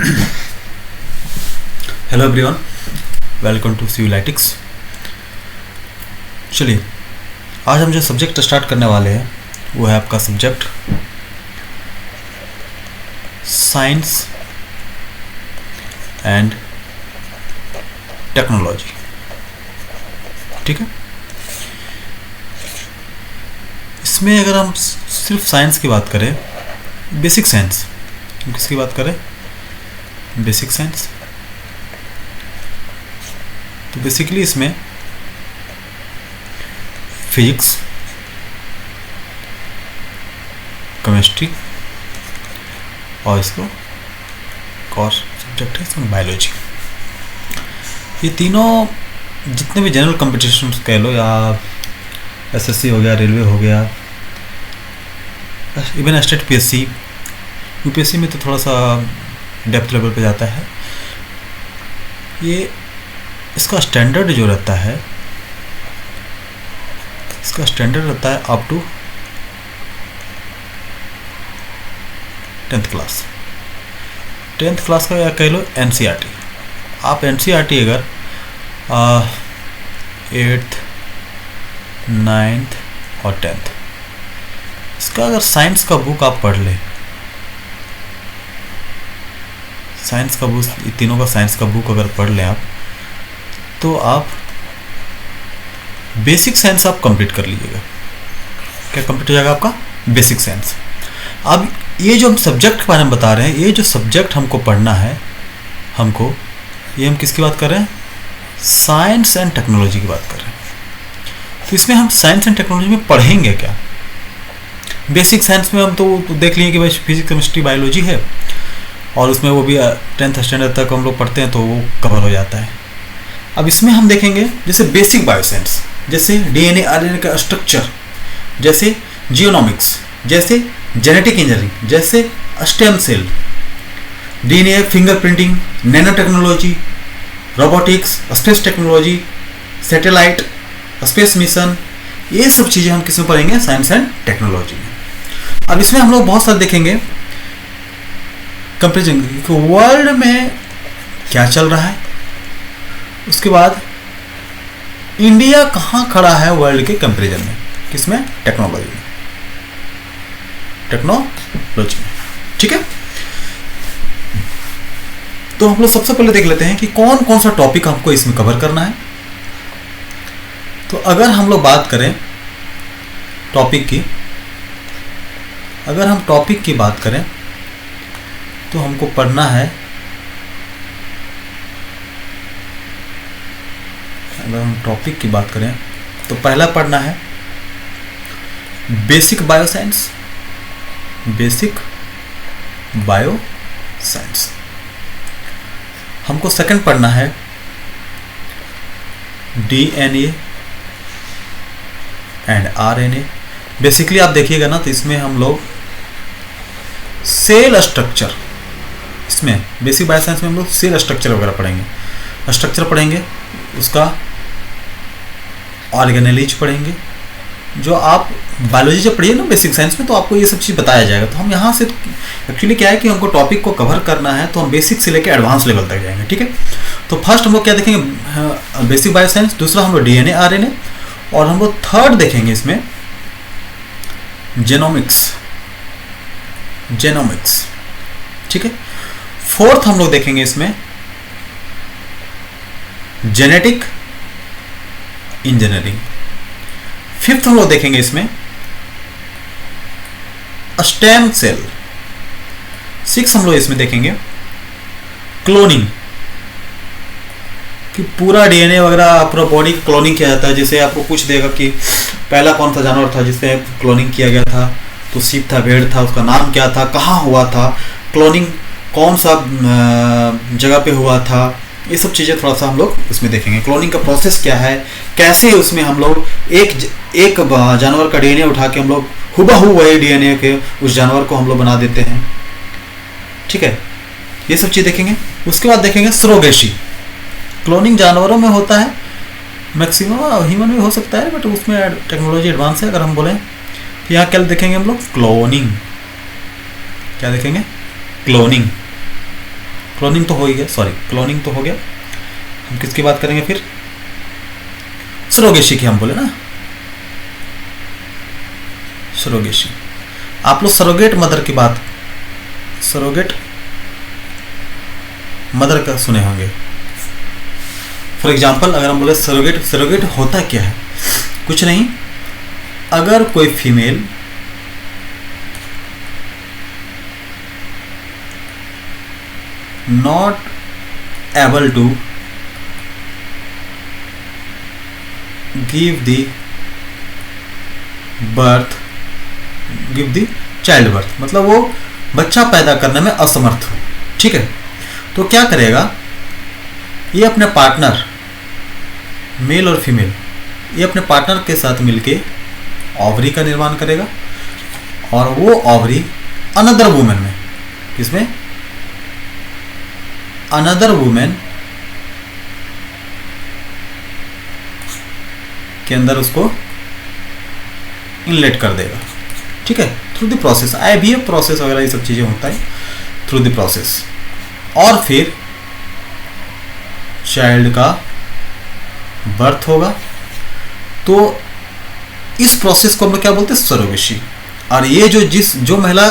Hello everyone, welcome to सिविलैटिक्स। चलिए, आज हम जो सब्जेक्ट स्टार्ट करने वाले हैं वो है आपका सब्जेक्ट साइंस एंड टेक्नोलॉजी। ठीक है, इसमें अगर हम सिर्फ साइंस की बात करें, बेसिक साइंस, किसकी बात करें? Basic science. तो बेसिकली इसमें फिजिक्स, केमिस्ट्री और इसको एक और सब्जेक्ट है इसमें बायोलॉजी। ये तीनों जितने भी जनरल कॉम्पिटिशन कह लो, या एसएससी हो गया, रेलवे हो गया, इवन स्टेट पीएससी, यूपीएससी में तो थोड़ा सा डेप्थ लेवल पे जाता है। ये इसका स्टैंडर्ड जो रहता है, इसका स्टैंडर्ड रहता है up to 10th class. 10th class का या कह लो एनसीईआरटी। आप एनसीईआरटी अगर 8th, 9th और 10th, इसका अगर साइंस का बुक आप पढ़ लें, साइंस का बुक, ये तीनों का साइंस का बुक अगर पढ़ लें आप, तो आप बेसिक साइंस आप कंप्लीट कर लीजिएगा। क्या कंप्लीट हो जाएगा आपका? Basic science. अब ये जो हम सब्जेक्ट के बारे में बता रहे हैं, ये जो सब्जेक्ट हमको पढ़ना है, हमको, ये हम किसकी बात कर रहे हैं? साइंस एंड टेक्नोलॉजी की बात कर रहे हैं। तो इसमें हम साइंस एंड टेक्नोलॉजी में पढ़ेंगे क्या? बेसिक साइंस में हम तो देख लिए कि भाई फिजिक्स, केमिस्ट्री, बायोलॉजी है, और उसमें वो भी 10th स्टैंडर्ड तक हम लोग पढ़ते हैं तो वो कवर हो जाता है। अब इसमें हम देखेंगे जैसे बेसिक बायोसाइंस, जैसे डीएनए आरएनए का स्ट्रक्चर, जैसे जियोनॉमिक्स, जैसे जेनेटिक इंजीनियरिंग, जैसे stem cell, DNA fingerprinting, nano technology, robotics, space technology, satellite, space mission, ये सब चीज़ें हम किसमें पढ़ेंगे? साइंस एंड टेक्नोलॉजी में। अब इसमें हम लोग बहुत सारे देखेंगे कंपेरिजन, वर्ल्ड में क्या चल रहा है, उसके बाद इंडिया कहाँ खड़ा है वर्ल्ड के कंपेरिजन में, किसमें? टेक्नोलॉजी में, टेक्नोलॉजी में। ठीक है, तो हम लोग सबसे पहले देख लेते हैं कि कौन कौन सा टॉपिक हमको इसमें कवर करना है। तो अगर हम लोग बात करें टॉपिक की, अगर हम टॉपिक की बात करें तो हमको पढ़ना है, अगर हम टॉपिक की बात करें तो पहला पढ़ना है बेसिक बायोसाइंस, बेसिक बायोसाइंस। हमको सेकंड पढ़ना है डीएनए एंड आरएनए। बेसिकली आप देखिएगा ना, तो इसमें हम लोग सेल स्ट्रक्चर, इसमें बेसिक बायोसाइंस में हम लोग सेल स्ट्रक्चर वगैरह पढ़ेंगे, स्ट्रक्चर पढ़ेंगे, उसका ऑर्गेनेलिज पढ़ेंगे। जो आप बायोलॉजी जब पढ़िए ना बेसिक साइंस में, तो आपको ये सब चीज़ बताया जाएगा। तो हम यहाँ से एक्चुअली क्या है कि हमको टॉपिक को कवर करना है, तो हम बेसिक से लेकर एडवांस लेवल तक जाएंगे। ठीक है, तो फर्स्ट हम लोग क्या देखेंगे? Basic bioscience. दूसरा हम लोग डीएनए आरएनए, और हम लोग थर्ड देखेंगे इसमें जेनोमिक्स, जेनोमिक्स। ठीक है, फोर्थ हम लोग देखेंगे इसमें जेनेटिक इंजीनियरिंग। फिफ्थ हम लोग देखेंगे इसमें स्टेम सेल। सिक्स हम लोग इसमें देखेंगे क्लोनिंग, कि पूरा डीएनए वगैरह, पूरा बॉडी की क्लोनिंग किया जाता है। जैसे आपको पूछ देगा कि पहला कौन सा जानवर था जिससे क्लोनिंग किया गया था, तो सीप था, भेड़ था, उसका नाम क्या था, कहाँ हुआ था, क्लोनिंग कौन सा जगह पे हुआ था, ये सब चीज़ें थोड़ा सा हम लोग उसमें देखेंगे। क्लोनिंग का प्रोसेस क्या है, कैसे उसमें हम लोग एक जानवर का डीएनए उठा के हम लोग हुबहू वही डीएनए के उस जानवर को हम लोग बना देते हैं। ठीक है, ये सब चीज़ देखेंगे। उसके बाद देखेंगे सरोगेसी। क्लोनिंग जानवरों में होता है, मैक्सिमम ह्यूमन में हो सकता है, बट उसमें टेक्नोलॉजी एडवांस है। अगर हम बोलें तो यहाँ क्या देखेंगे हम लोग? क्लोनिंग। क्या देखेंगे? क्लोनिंग। क्लोनिंग तो हो ही गया, सॉरी क्लोनिंग तो हो गया। हम किसकी बात करेंगे फिर? सरोगेसी की हम बोले ना, सरोगेसी। आप लोग सरोगेट मदर की बात, सरोगेट मदर का सुने होंगे। फॉर एग्जाम्पल अगर हम बोले सरोगेट, सरोगेट होता क्या है? कुछ नहीं, अगर कोई female not able to give the birth, give the child birth, मतलब वो बच्चा पैदा करने में असमर्थ हो, ठीक है, तो क्या करेगा? ये अपने पार्टनर, मेल और फीमेल, ये अपने पार्टनर के साथ मिलके ओवरी का निर्माण करेगा और वो ओवरी अनदर वुमेन में, किसमें? अनदर वुमेन के अंदर उसको इनलेट कर देगा, ठीक है, through the process, IVF process वगैरह ये सब चीजें होता है थ्रू द प्रोसेस। और फिर चाइल्ड का बर्थ होगा। तो इस प्रोसेस को हम लोग क्या बोलते हैं? सरोगेसी। और ये जो महिला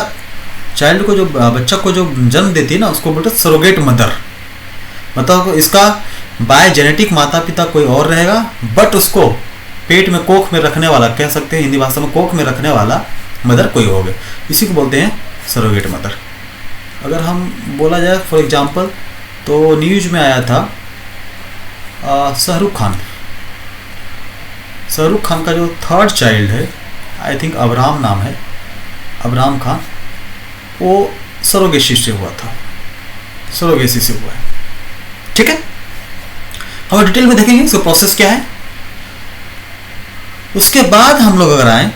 चाइल्ड को, जो बच्चा को जो जन्म देती है ना, उसको बोलते हैं सरोगेट मदर। मतलब इसका बाय जेनेटिक माता पिता कोई और रहेगा, बट उसको पेट में, कोख में रखने वाला, कह सकते हैं हिंदी भाषा में कोख में रखने वाला मदर कोई होगा, इसी को बोलते हैं सरोगेट मदर। अगर हम बोला जाए फॉर एग्जांपल, तो न्यूज में आया था शाहरुख खान का जो थर्ड चाइल्ड है, आई थिंक अब्राहम नाम है, अब्राहम खान, वो सरोगेसी से हुआ था, सरोगेसी से हुआ है, ठीक है। हम डिटेल में देखेंगे इसका प्रोसेस क्या है। उसके बाद हम लोग अगर आए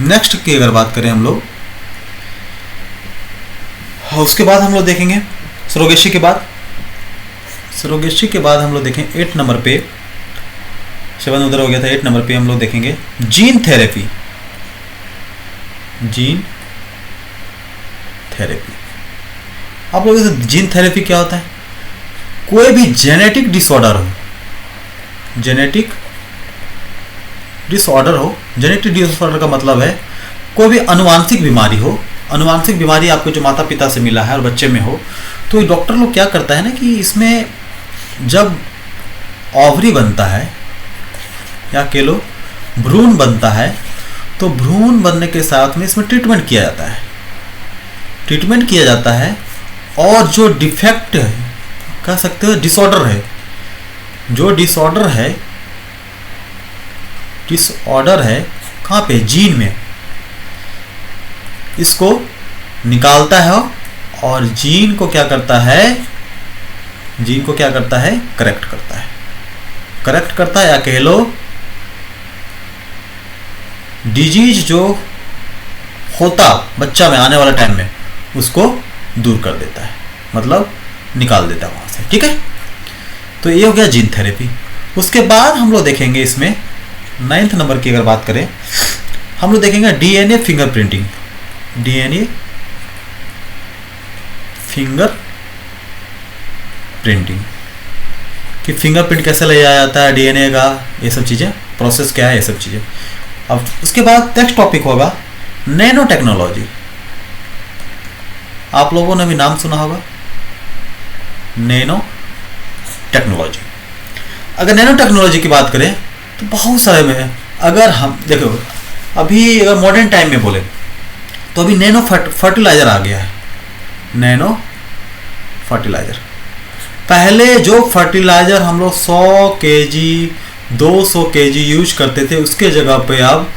नेक्स्ट की अगर बात करें हम लोग, उसके बाद हम लोग देखेंगे सरोगेसी के बाद, सरोगेसी के बाद हम लोग देखें 8 नंबर पे, 7 उधर हो गया था, 8 नंबर पे हम लोग देखेंगे जीन थेरेपी। जीन थेरेपी, आप लोग जीन थेरेपी क्या होता है? कोई भी जेनेटिक डिसऑर्डर हो, जेनेटिक डिसऑर्डर का मतलब है कोई भी अनुवांशिक बीमारी हो, अनुवांशिक बीमारी आपको जो माता पिता से मिला है और बच्चे में हो, तो डॉक्टर लोग क्या करता है ना कि इसमें जब ओवरी बनता है या कह लो भ्रूण बनता है, तो भ्रूण बनने के साथ में इसमें ट्रीटमेंट किया जाता है, और जो डिफेक्ट है, कह सकते हो डिसऑर्डर है, जो डिसऑर्डर है कहाँ पे? जीन में, इसको निकालता है और जीन को क्या करता है? करेक्ट करता है, या कह लो डिजीज जो होता बच्चा में आने वाला टाइम में, उसको दूर कर देता है, मतलब निकाल देता है वहां से, ठीक है। तो ये हो गया जीन थेरेपी। उसके बाद हम लोग देखेंगे इसमें 9th नंबर की अगर बात करें, हम लोग देखेंगे DNA फिंगरप्रिंटिंग। DNA फिंगरप्रिंटिंग कि फिंगरप्रिंट कैसे ले जाया जाता है DNA का, ये सब चीज़ें, प्रोसेस क्या है, ये सब चीज़ें। अब उसके बाद नेक्स्ट टॉपिक होगा नैनो टेक्नोलॉजी। आप लोगों ने भी नाम सुना होगा, नैनो टेक्नोलॉजी। अगर नैनो टेक्नोलॉजी की बात करें तो बहुत सारे में, अगर हम देखो अभी अगर मॉडर्न टाइम में बोले तो अभी नैनो फर्टिलाइजर आ गया है, नैनो फर्टिलाइजर। पहले जो फर्टिलाइजर हम लोग 100 kg 200 kg यूज करते थे, उसके जगह पे अब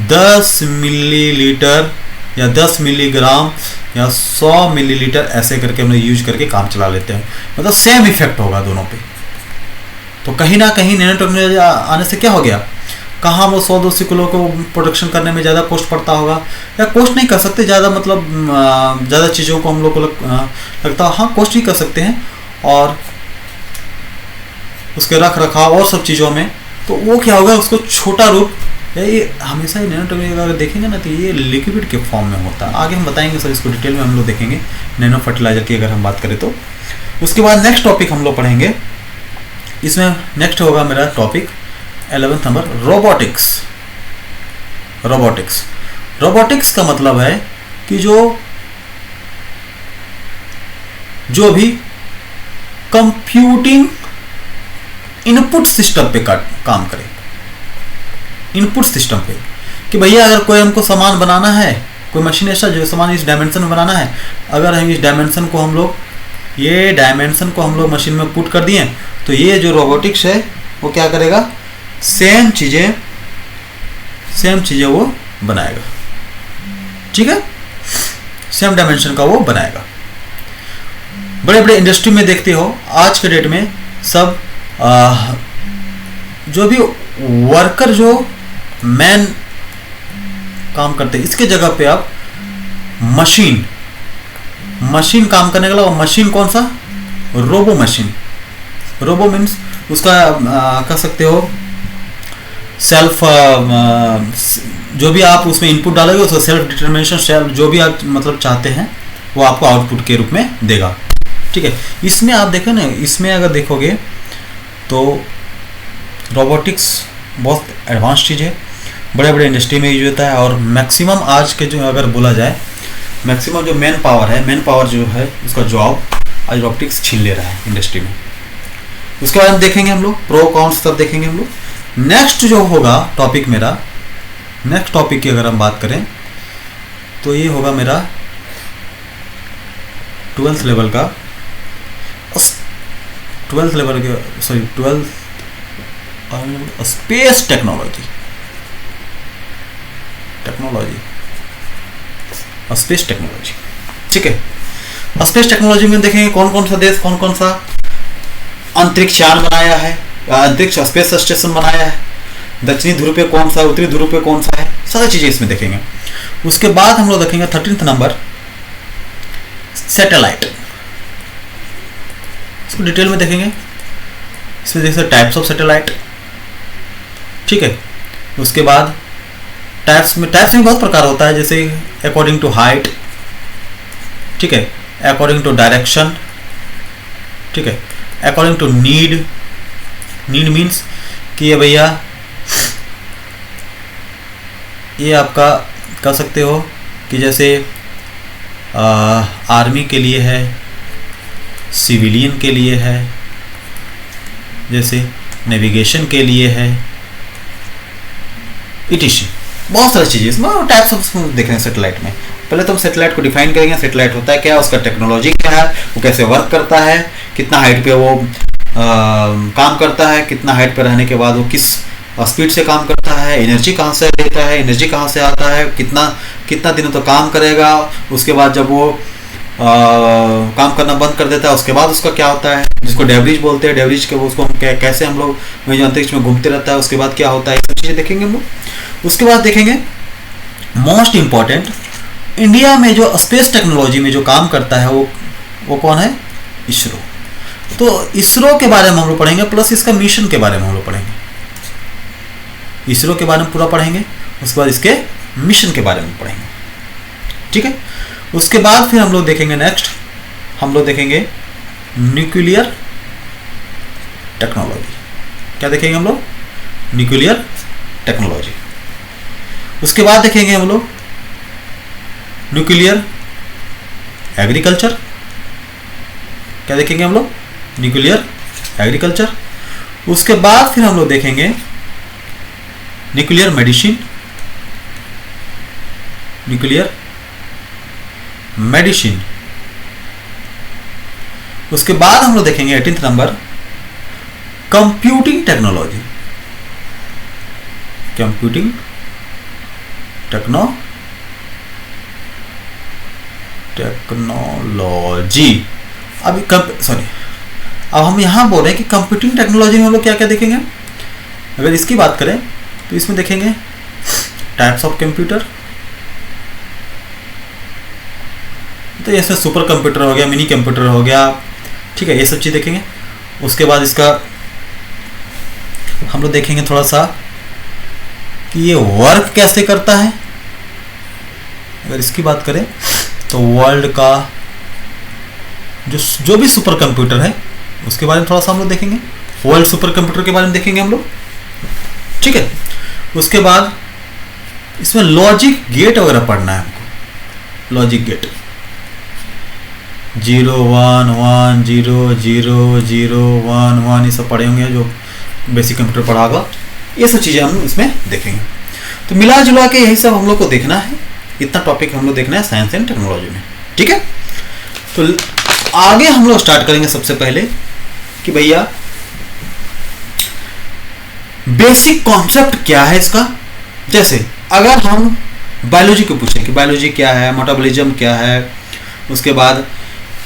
10 मिलीलीटर या 10 मिलीग्राम या 100 मिलीलीटर ऐसे करके हम लोग यूज करके काम चला लेते हैं, मतलब सेम इफेक्ट होगा दोनों पे। तो कहीं ना कहीं नैनो टेक्नोलॉजी आने से क्या हो गया, कहाँ वो 100-200 किलो को प्रोडक्शन करने में ज़्यादा कॉस्ट पड़ता होगा, या कॉस्ट नहीं कर सकते ज़्यादा, मतलब ज़्यादा चीज़ों को हम लोग को लगता है, हाँ कॉस्ट ही कर सकते हैं, और उसके रख रखाव और सब चीज़ों में, तो वो क्या होगा, उसको छोटा रूप ये हमेशा ही नैनो टेक्नोलॉजी अगर देखेंगे ना तो ये लिक्विड के फॉर्म में होता है। आगे हम बताएंगे सर, इसको डिटेल में हम लोग देखेंगे नैनो फर्टिलाइजर की अगर हम बात करें तो। उसके बाद नेक्स्ट टॉपिक हम लोग पढ़ेंगे, इसमें नेक्स्ट होगा मेरा topic 11th number, robotics. Robotics का मतलब है कि जो भी कंप्यूटिंग इनपुट सिस्टम पे काम करे, इनपुट सिस्टम पे, कि भैया अगर कोई हमको सामान बनाना है, कोई मशीन ऐसा जो सामान इस डायमेंशन में बनाना है, अगर हम इस डायमेंशन को ये डायमेंशन को हम लोग मशीन में पुट कर दिए, तो ये जो रोबोटिक्स है वो क्या करेगा, सेम चीज़ें वो बनाएगा। ठीक है, सेम डायमेंशन का वो बनाएगा। बड़े बड़े इंडस्ट्री में देखते हो आज के डेट में सब जो भी वर्कर जो मैन काम करते हैं, इसके जगह पे आप मशीन काम करने के लिए, मशीन कौन सा, रोबो मशीन। रोबो मीन्स उसका कह सकते हो सेल्फ, जो भी आप उसमें इनपुट डालोगे उसका सेल्फ डिटर्मिनेशन, सेल्फ जो भी आप मतलब चाहते हैं वो आपको आउटपुट के रूप में देगा। ठीक है, इसमें आप देखो ना, इसमें अगर देखोगे तो रोबोटिक्स बहुत एडवांस चीज़ है, बड़े बड़े इंडस्ट्री में यूज होता है। और मैक्सिमम आज के जो अगर बोला जाए, मैक्सिमम जो मैन पावर जो है उसका जॉब आज रोबोटिक्स छीन ले रहा है इंडस्ट्री में। उसके बाद हम देखेंगे, हम लोग प्रो कॉन्स सब देखेंगे हम लोग। नेक्स्ट जो होगा टॉपिक मेरा, नेक्स्ट टॉपिक की अगर हम बात करें तो ये होगा मेरा 12th लेवल का, 12th लेवल के, sorry 12th space technology, space technology. ठीक है, स्पेस टेक्नोलॉजी में देखेंगे कौन कौन सा देश कौन कौन सा अंतरिक्ष यान बनाया है, अंतरिक्ष स्पेस स्टेशन बनाया है, दक्षिणी ध्रुव पे कौन सा है, उत्तरी ध्रुव पे कौन सा है, सारी चीजें इसमें देखेंगे। उसके बाद हम लोग देखेंगे 13th नंबर, सैटेलाइट। इसको डिटेल में देखेंगे, इसमें देख सकते टाइप्स ऑफ सैटेलाइट। ठीक है, उसके बाद टाइप्स में बहुत प्रकार होता है, जैसे अकॉर्डिंग टू हाइट, ठीक है, अकॉर्डिंग टू डायरेक्शन, ठीक है, अकॉर्डिंग टू नीड मीन्स कि ये भैया ये आपका कह सकते हो कि जैसे आर्मी के लिए है, सिविलियन के लिए है, जैसे नेविगेशन के लिए है, इटिशी बहुत सारी चीज़ें इसमें टाइप्स ऑफ देख रहे हैं सैटेलाइट में। पहले तो हम सैटेलाइट को डिफाइन करेंगे, सैटेलाइट होता है क्या, उसका टेक्नोलॉजी क्या है, वो कैसे वर्क करता है, कितना हाइट पे वो काम करता है, कितना हाइट पे रहने के बाद वो किस स्पीड से काम करता है, एनर्जी कहाँ से लेता है, एनर्जी कहाँ से आता है, कितना दिनों तक काम करेगा, उसके बाद जब वो काम करना बंद कर देता है उसके बाद उसका क्या होता है, जिसको डेवरेज बोलते हैं, डेवरेज के उसको हम कैसे हम लोग जो अंतरिक्ष में घूमते रहता है, उसके बाद क्या होता है, ये सब चीज़ें देखेंगे हम लोग। उसके बाद देखेंगे मोस्ट इम्पॉर्टेंट, इंडिया में जो स्पेस टेक्नोलॉजी में जो काम करता है वो कौन है, इसरो। तो इसरो के बारे में हम लोग पढ़ेंगे, प्लस इसका मिशन के बारे में हम लोग पढ़ेंगे, इसरो के बारे में पूरा पढ़ेंगे, उसके बाद इसके मिशन के बारे में पढ़ेंगे। ठीक है, उसके बाद फिर हम लोग देखेंगे नेक्स्ट, हम लोग देखेंगे न्यूक्लियर टेक्नोलॉजी। क्या देखेंगे हम लोग, न्यूक्लियर टेक्नोलॉजी। उसके बाद देखेंगे हम लोग न्यूक्लियर एग्रीकल्चर। क्या देखेंगे हम लोग, न्यूक्लियर एग्रीकल्चर। उसके बाद फिर हम लोग देखेंगे न्यूक्लियर मेडिसिन, न्यूक्लियर मेडिसिन। उसके बाद हम लोग देखेंगे 18th number, computing technology, computing technology. अब हम यहां बोल रहे हैं कि कंप्यूटिंग टेक्नोलॉजी में हम लोग क्या क्या देखेंगे। अगर इसकी बात करें तो इसमें देखेंगे टाइप्स ऑफ कंप्यूटर, तो इसमें सुपर कंप्यूटर हो गया, मिनी कंप्यूटर हो गया, ठीक है, ये सब चीज़ देखेंगे। उसके बाद इसका हम लोग देखेंगे थोड़ा सा कि ये वर्क कैसे करता है। अगर इसकी बात करें तो वर्ल्ड का जो भी सुपर कंप्यूटर है उसके बारे में थोड़ा सा हम लोग देखेंगे, वर्ल्ड सुपर कंप्यूटर के बारे में देखेंगे हम लोग, ठीक है। उसके बाद इसमें लॉजिक गेट वगैरह पढ़ना है हमको, लॉजिक गेट 0 1 1 0 0 0 1 1 ये सब पढ़े होंगे जो बेसिक कंप्यूटर पढ़ा होगा, ये सब चीज़ें हम इसमें देखेंगे। तो मिला जुला के यही सब हम लोग को देखना है, इतना टॉपिक हम लोग देखना है साइंस एंड टेक्नोलॉजी में, ठीक है। तो आगे हम लोग स्टार्ट करेंगे सबसे पहले कि भैया बेसिक कॉन्सेप्ट क्या है इसका। जैसे अगर हम बायोलॉजी को पूछें कि बायोलॉजी क्या है, मेटाबॉलिज्म क्या है, उसके बाद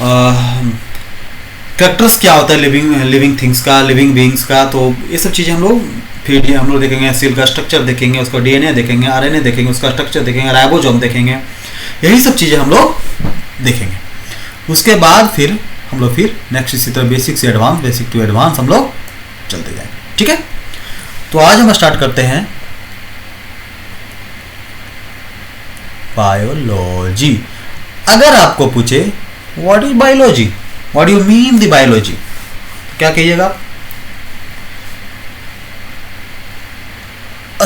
कैरेक्टर्स क्या होता है लिविंग थिंग्स का, लिविंग बीइंग्स का, तो ये सब चीज़ें हम लोग फिर हम लोग देखेंगे। सेल का स्ट्रक्चर देखेंगे, उसका डीएनए देखेंगे, आरएनए देखेंगे, उसका स्ट्रक्चर देखेंगे, राइबोसोम देखेंगे, यही सब चीज़ें हम लोग देखेंगे। उसके बाद फिर हम लोग फिर नेक्स्ट इसी तरह बेसिक से एडवांस, बेसिक टू एडवांस हम लोग चलते जाएंगे, ठीक है। तो आज हम स्टार्ट करते हैं बायोलॉजी। अगर आपको पूछे what is biology, what do you mean the biology, क्या कहिएगा?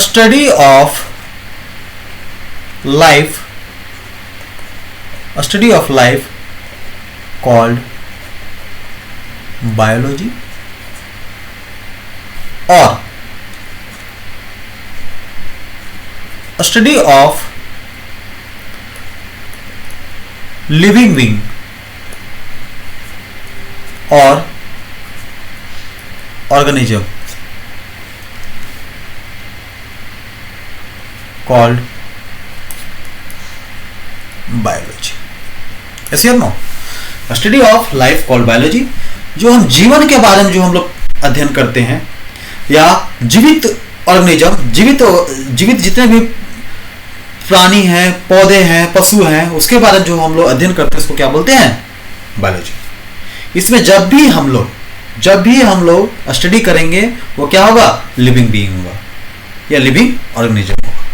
Study of life, study of life called biology, or a study of living being or organism called biology. Yes or no? Study of life called biology, जो हम जीवन के बारे में जो हम लोग अध्ययन करते हैं, या जीवित ऑर्गेनिज्म, जीवित जितने भी प्राणी हैं, पौधे हैं, पशु हैं, उसके बारे में जो हम लोग अध्ययन करते हैं उसको क्या बोलते हैं? बायोलॉजी। इसमें जब भी हम लोग स्टडी करेंगे वो क्या होगा? लिविंग बीइंग होगा या लिविंग ऑर्गेनिज्म होगा,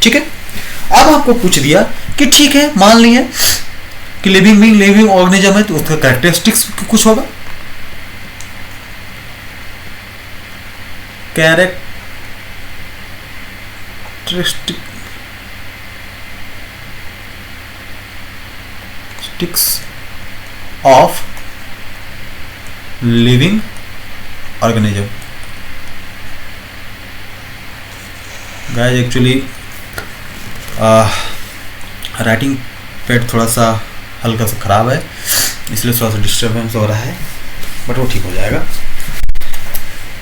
ठीक है। अब आपको पूछ दिया कि ठीक है, मान लिए कि लिविंग ऑर्गेनिज्म है तो उसका कैरेक्टरिस्टिक्स कुछ होगा, characteristics of living organism. Guys actually writing pad थोड़ा सा हल्का सा ख़राब है, इसलिए थोड़ा सा डिस्टर्बेंस हो रहा है, बट वो ठीक हो जाएगा।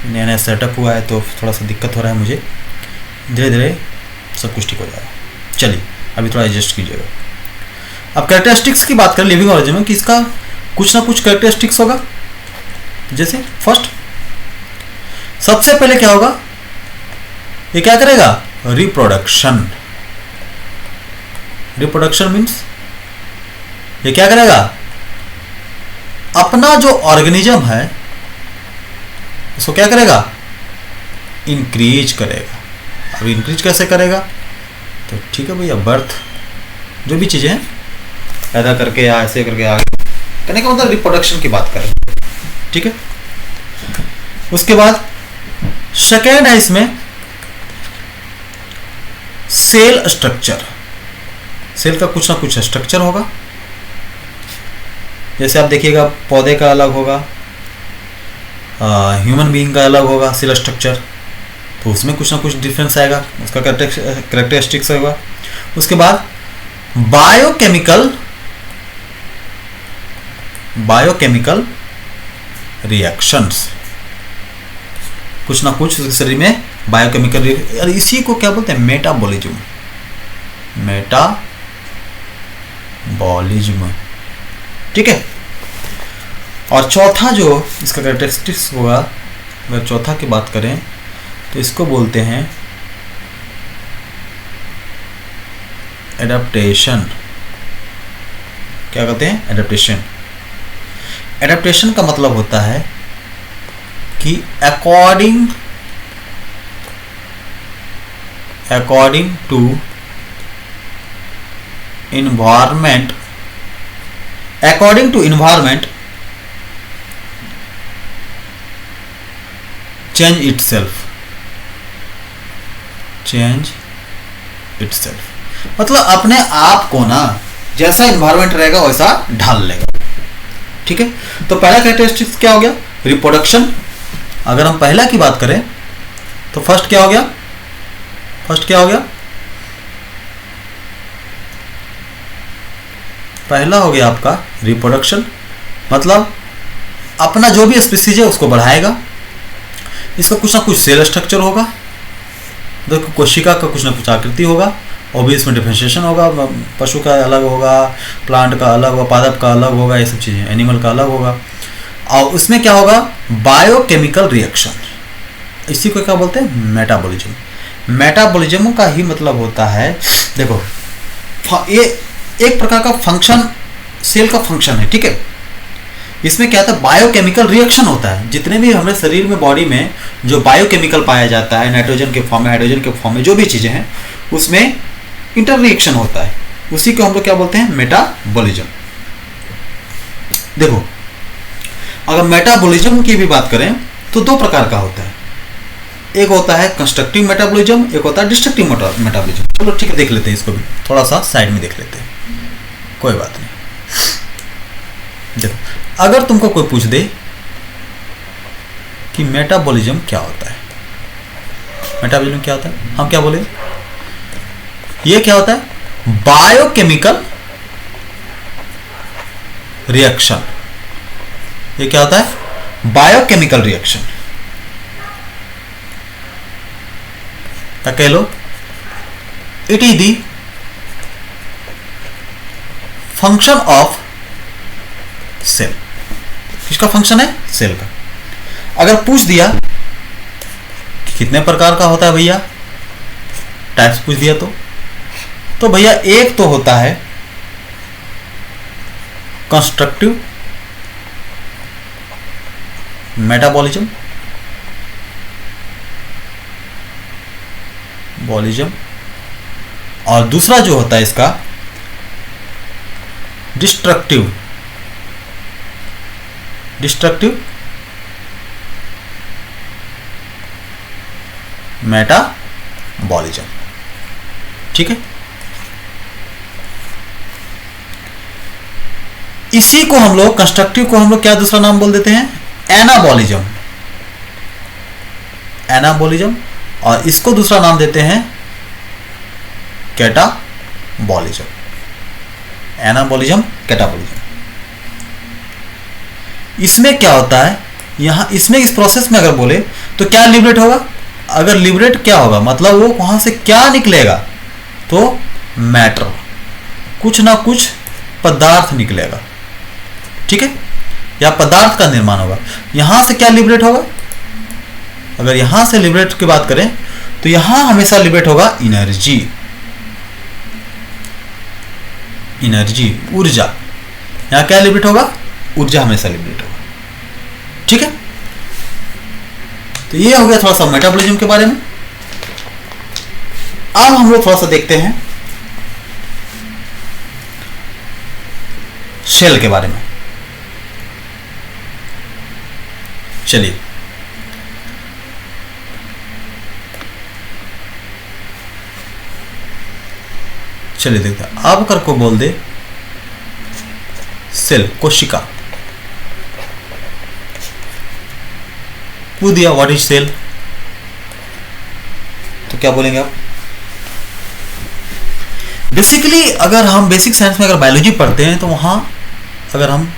नया नया सेटअप हुआ है तो थोड़ा सा दिक्कत हो रहा है मुझे, धीरे धीरे सब कुछ ठीक हो जाएगा। चलिए अभी थोड़ा एडजस्ट कीजिएगा। अब कैरेक्टरिस्टिक्स की बात करें लिविंग ऑर्गेनिज्म में कि इसका कुछ ना कुछ कैरेक्टरिस्टिक्स होगा। जैसे फर्स्ट, सबसे पहले क्या होगा? ये क्या करेगा? रिप्रोडक्शन। रिप्रोडक्शन मीन्स ये क्या करेगा? अपना जो ऑर्गेनिज्म है उसको क्या करेगा? इंक्रीज करेगा। अब इंक्रीज कैसे करेगा? तो ठीक है भैया, बर्थ जो भी चीजें हैं पैदा करके या ऐसे करके आगे करने का मतलब रिप्रोडक्शन की बात करें, ठीक है। उसके बाद सेकेंड है इसमें सेल स्ट्रक्चर। सेल का कुछ ना कुछ स्ट्रक्चर होगा। जैसे आप देखिएगा पौधे का अलग होगा, ह्यूमन बीइंग का अलग होगा सेल स्ट्रक्चर, तो उसमें कुछ ना कुछ डिफरेंस आएगा, उसका कैरेक्टरिस्टिक्स होगा। उसके बाद बायोकेमिकल रिएक्शंस, कुछ ना कुछ उसके शरीर में बायोकेमिकल, और इसी को क्या बोलते हैं? मेटाबॉलिज्म। ठीक है। और चौथा जो इसका कैरेक्टरिस्टिक्स होगा, अगर चौथा की बात करें तो इसको बोलते हैं एडेप्टेशन। क्या कहते हैं? एडेप्टेशन। एडेप्टेशन का मतलब होता है कि according according to environment, according to environment change itself, change itself मतलब अपने आप को ना जैसा इन्वायरमेंट रहेगा वैसा ढाल लेगा। ठीक है, तो पहला कैरेक्टरिस्टिक्स क्या हो गया? रिप्रोडक्शन। अगर हम पहला की बात करें तो फर्स्ट क्या हो गया? फर्स्ट क्या हो गया? पहला हो गया आपका रिप्रोडक्शन, मतलब अपना जो भी स्पीसीज है उसको बढ़ाएगा। इसका कुछ ना कुछ सेल स्ट्रक्चर होगा, देखो कोशिका का कुछ ना कुछ आकृति होगा, और भी इसमें डिफरेंशिएशन होगा, पशु का अलग होगा, प्लांट का अलग होगा, पादप का अलग होगा, ये सब चीज़ें, एनिमल का अलग होगा। और उसमें क्या होगा? बायोकेमिकल रिएक्शन, इसी को क्या बोलते हैं? मेटाबॉलिज्म। मेटाबॉलिज्म का ही मतलब होता है, देखो ये एक प्रकार का फंक्शन, सेल का फंक्शन है। ठीक है, इसमें क्या होता है? बायोकेमिकल रिएक्शन होता है। जितने भी हमारे शरीर में, बॉडी में जो बायोकेमिकल पाया जाता है, नाइट्रोजन के फॉर्म में, हाइड्रोजन के फॉर्म में, जो भी चीज़ें हैं उसमें इंटर रिएक्शन होता है, उसी को हम लोग क्या बोलते हैं? मेटाबॉलिज्म। देखो अगर मेटाबॉलिज्म की भी बात करें तो दो प्रकार का होता है, एक होता है कंस्ट्रक्टिव मेटाबॉलिज्म, एक होता है डिस्ट्रक्टिव मेटाबॉलिज्म। चलो ठीक है, देख लेते हैं इसको भी, थोड़ा सा साइड में देख लेते हैं, कोई बात नहीं। देखो अगर तुमको कोई पूछ दे कि मेटाबॉलिज्म क्या होता है, मेटाबॉलिज्म क्या होता है, हम क्या बोले? ये क्या होता है? Biochemical reaction. ये क्या होता है? Biochemical reaction. क्या कह लो? It is the function of cell. किसका फंक्शन है? सेल का। अगर पूछ दिया कि कितने प्रकार का होता है भैया, टाइप्स पूछ दिया तो भैया एक तो होता है कंस्ट्रक्टिव मेटाबॉलिज्म, और दूसरा जो होता है इसका डिस्ट्रक्टिव मेटाबॉलिज्म। ठीक है, इसी को हम लोग, कंस्ट्रक्टिव को हम लोग क्या दूसरा नाम बोल देते हैं? एनाबॉलिज्म। और इसको दूसरा नाम देते हैं कैटाबॉलिज्म। Anabolism, catabolism. इसमें क्या होता है? यहां इसमें इस प्रोसेस में अगर बोले तो क्या लिबरेट होगा? अगर लिबरेट क्या होगा मतलब वो वहां से क्या निकलेगा? तो मैटर, कुछ ना कुछ पदार्थ निकलेगा। ठीक है, या पदार्थ का निर्माण होगा। यहां से क्या लिबरेट होगा? अगर यहां से लिबरेट की बात करें तो यहां हमेशा लिबरेट होगा एनर्जी, ऊर्जा। यहां क्या लिबरेट होगा? ऊर्जा हमेशा लिबरेट होगा। ठीक है, तो ये हो गया थोड़ा सा मेटाबॉलिज्म के बारे में। अब हम लोग थोड़ा सा देखते हैं सेल के बारे में। चलिए देखते हैं। अब अगर को बोल दे सेल, कोशिका, पूछ दिया व्हाट इज सेल, तो क्या बोलेंगे आप? बेसिकली अगर हम बेसिक साइंस में अगर बायोलॉजी पढ़ते हैं तो वहां अगर हम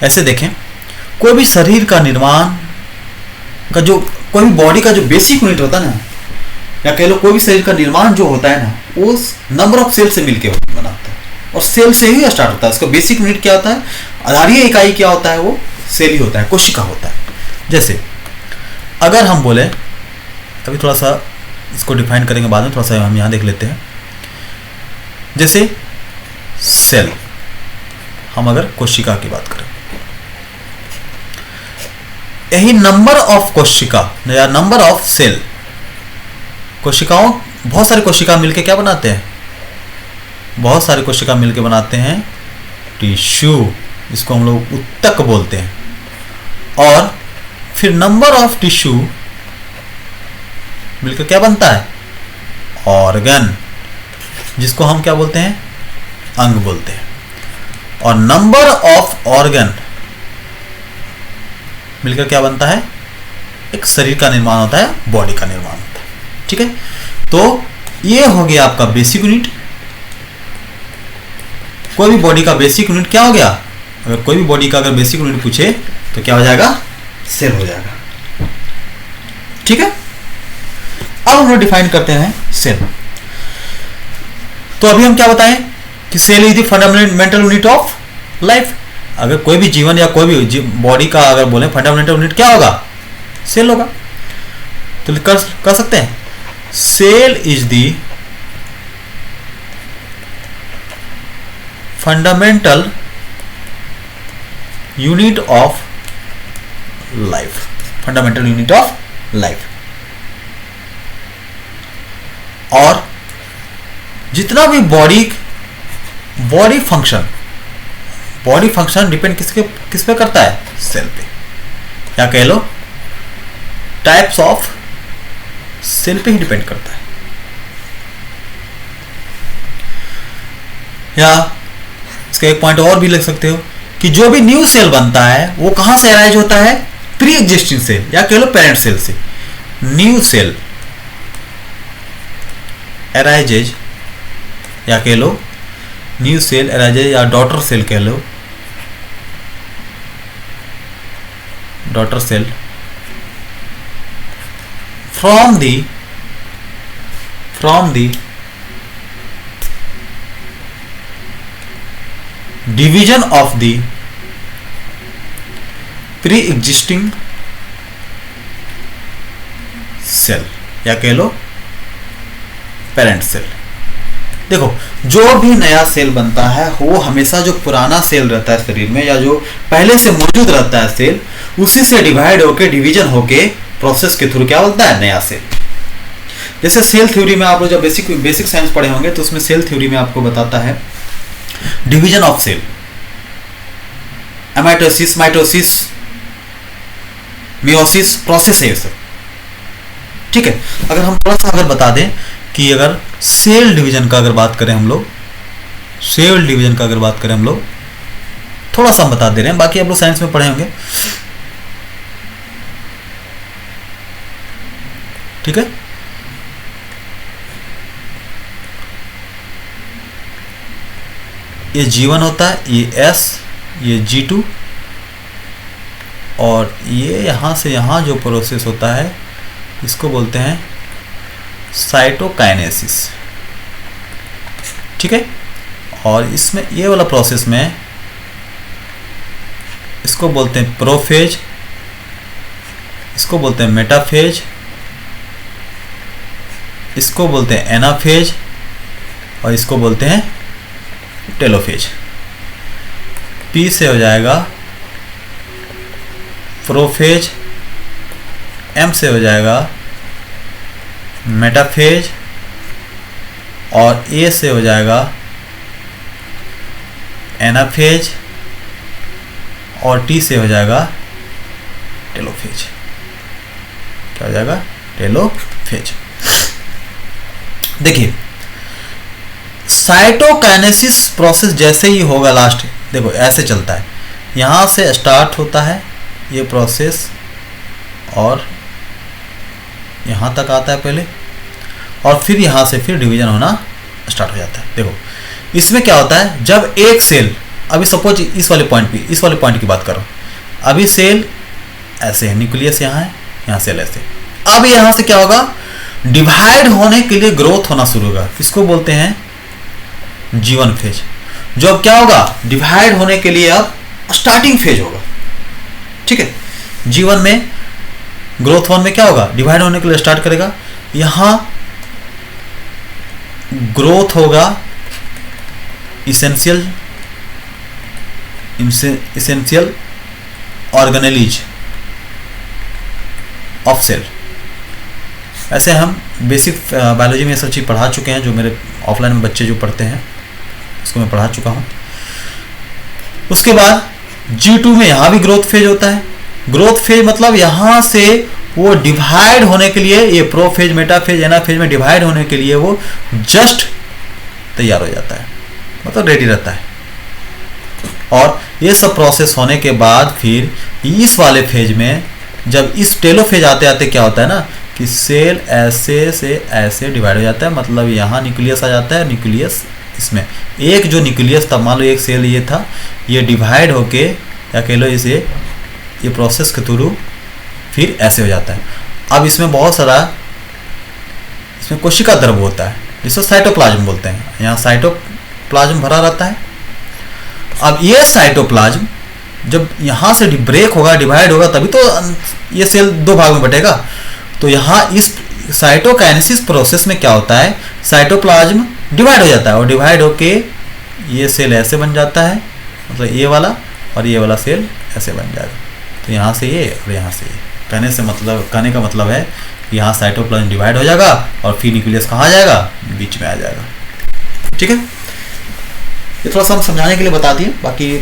ऐसे देखें, कोई भी शरीर का निर्माण का जो, कोई भी बॉडी का जो बेसिक यूनिट होता है ना, या कह लो कोई भी शरीर का निर्माण जो होता है ना, वो नंबर ऑफ सेल से मिलकर बनाता है, और सेल से ही स्टार्ट होता है। उसका बेसिक यूनिट क्या होता है? आधारीय इकाई क्या होता है? वो सेल ही होता है, कोशिका होता है। जैसे अगर हम बोले, अभी थोड़ा सा इसको डिफाइन करेंगे बाद में, थोड़ा सा हम यहाँ देख लेते हैं। जैसे सेल, हम अगर कोशिका की बात करें, यही नंबर ऑफ कोशिका या नंबर ऑफ सेल, कोशिकाओं बहुत सारी कोशिका मिलके क्या बनाते हैं, बहुत सारी कोशिका मिलके बनाते हैं टिश्यू, इसको हम लोग उत्तक बोलते हैं। और फिर नंबर ऑफ टिश्यू मिलकर क्या बनता है, ऑर्गन, जिसको हम क्या बोलते हैं, अंग बोलते हैं। और नंबर ऑफ ऑर्गन मिलकर क्या बनता है, एक शरीर का निर्माण होता है, बॉडी का निर्माण होता है। ठीक है, तो ये हो गया आपका बेसिक यूनिट। कोई भी बॉडी का बेसिक यूनिट क्या हो गया, अगर कोई भी बॉडी का अगर बेसिक यूनिट पूछे तो क्या हो जाएगा, सेल हो जाएगा। ठीक है, अब हम लोग डिफाइन करते हैं सेल। तो अभी हम क्या बताएं कि cell is the fundamental unit of life. अगर कोई भी जीवन या कोई भी बॉडी का अगर बोले फंडामेंटल यूनिट क्या होगा, सेल होगा। तो कर सकते हैं, cell is the fundamental unit of life, fundamental unit of life. और जितना भी बॉडी फंक्शन डिपेंड किस पे करता है, सेल पे, या कह लो टाइप्स ऑफ सेल पे ही डिपेंड करता है। या इसका एक पॉइंट और भी लिख सकते हो कि जो भी न्यू सेल बनता है वो कहां से अराइज होता है, प्री एग्जिस्टिंग सेल या कह लो पेरेंट सेल से। न्यू सेल अराइजेज या कह लो न्यू सेल अराइजेज या डॉटर सेल कह लो, daughter cell from the division of the pre-existing cell या कह लो पेरेंट सेल। देखो, जो भी नया सेल बनता है वो हमेशा जो पुराना सेल रहता है शरीर में या जो पहले से मौजूद रहता है सेल, उसी से डिवाइड होके डिवीजन होके प्रोसेस के थ्रू क्या बनता है, नया सेल। जैसे सेल थ्योरी में आप लोग जब बेसिक साइंस पढ़े होंगे तो उसमें सेल थ्योरी में आपको बताता है division of cell, amitosis, mitosis, meiosis process है ये सब। ठीक है, अगर हम थोड़ा सा अगर बता दें कि अगर सेल डिवीजन का अगर बात करें हम लोग, सेल डिवीजन का अगर बात करें हम लोग, थोड़ा सा हम बता दे रहे हैं, बाकी आप लोग साइंस में पढ़े होंगे। ठीक है, ये G1 होता है, ये S, ये G2, और ये यहां से यहां जो प्रोसेस होता है इसको बोलते हैं साइटोकाइनेसिस। ठीक है, और इसमें ये वाला प्रोसेस में इसको बोलते हैं प्रोफेज, इसको बोलते हैं मेटाफेज, इसको बोलते हैं एनाफेज, और इसको बोलते हैं टेलोफेज। पी से हो जाएगा प्रोफेज, एम से हो जाएगा मेटाफेज, और ए से हो जाएगा एनाफेज, और टी से हो जाएगा टेलोफेज। क्या हो जाएगा, टेलोफेज। देखिए, साइटोकाइनेसिस प्रोसेस जैसे ही होगा लास्ट, देखो ऐसे चलता है, यहाँ से स्टार्ट होता है ये प्रोसेस और यहाँ तक आता है पहले, और फिर यहाँ से फिर डिवीजन होना स्टार्ट हो जाता है। देखो इसमें क्या होता है, जब एक सेल, अभी सपोज इस वाले पॉइंट की बात करो, अभी सेल ऐसे है, न्यूक्लियस यहाँ है, यहाँ सेल ऐसे, अब यहाँ से क्या होगा, डिवाइड होने के लिए ग्रोथ होना शुरू होगा, इसको बोलते हैं G1 फेज। जो अब क्या होगा, डिवाइड होने के लिए अब स्टार्टिंग फेज होगा। ठीक है, G1 में ग्रोथ 1 में क्या होगा, डिवाइड होने के लिए स्टार्ट करेगा, यहां ग्रोथ होगा इसेंशियल ऑर्गेनेलिज ऑफ सेल, ऐसे हम बेसिक बायोलॉजी में ये सब चीज़ पढ़ा चुके हैं, जो मेरे ऑफलाइन में बच्चे जो पढ़ते हैं उसको मैं पढ़ा चुका हूँ। उसके बाद G2 में यहाँ भी ग्रोथ फेज होता है। ग्रोथ फेज मतलब यहाँ से वो डिवाइड होने के लिए, ये प्रोफेज, मेटाफेज, एनाफेज में डिवाइड होने के लिए वो जस्ट तैयार हो जाता है, मतलब रेडी रहता है। और ये सब प्रोसेस होने के बाद फिर इस वाले फेज में, जब इस टेलोफेज आते आते क्या होता है ना कि सेल ऐसे से ऐसे डिवाइड हो जाता है, मतलब यहाँ न्यूक्लियस आ जाता है। न्यूक्लियस इसमें एक जो न्यूक्लियस था, मान लो एक सेल ये था, ये डिवाइड होके या कह लो इसे ये प्रोसेस के थ्रू फिर ऐसे हो जाता है। अब इसमें बहुत सारा इसमें कोशिका द्रव होता है, जिसको साइटोप्लाज्म बोलते हैं। यहाँ साइटोप्लाज्म भरा रहता है। अब ये साइटोप्लाज्म जब यहाँ से ब्रेक होगा, डिवाइड होगा, तभी तो ये सेल दो भाग में बटेगा। तो यहाँ इस साइटोकाइनेसिस प्रोसेस में क्या होता है, साइटोप्लाज्म डिवाइड हो जाता है और डिवाइड होके ये सेल ऐसे बन जाता है, मतलब ये वाला और ये वाला सेल ऐसे बन जाएगा। तो यहाँ से ये और यहाँ से ये, कहने का मतलब है कि यहाँ साइटोप्लाज्म डिवाइड हो जाएगा और फिर न्यूक्लियस कहाँ आ जाएगा, बीच में आ जाएगा। ठीक है, ये थोड़ा सा हम समझाने के लिए बता दिए, बाकी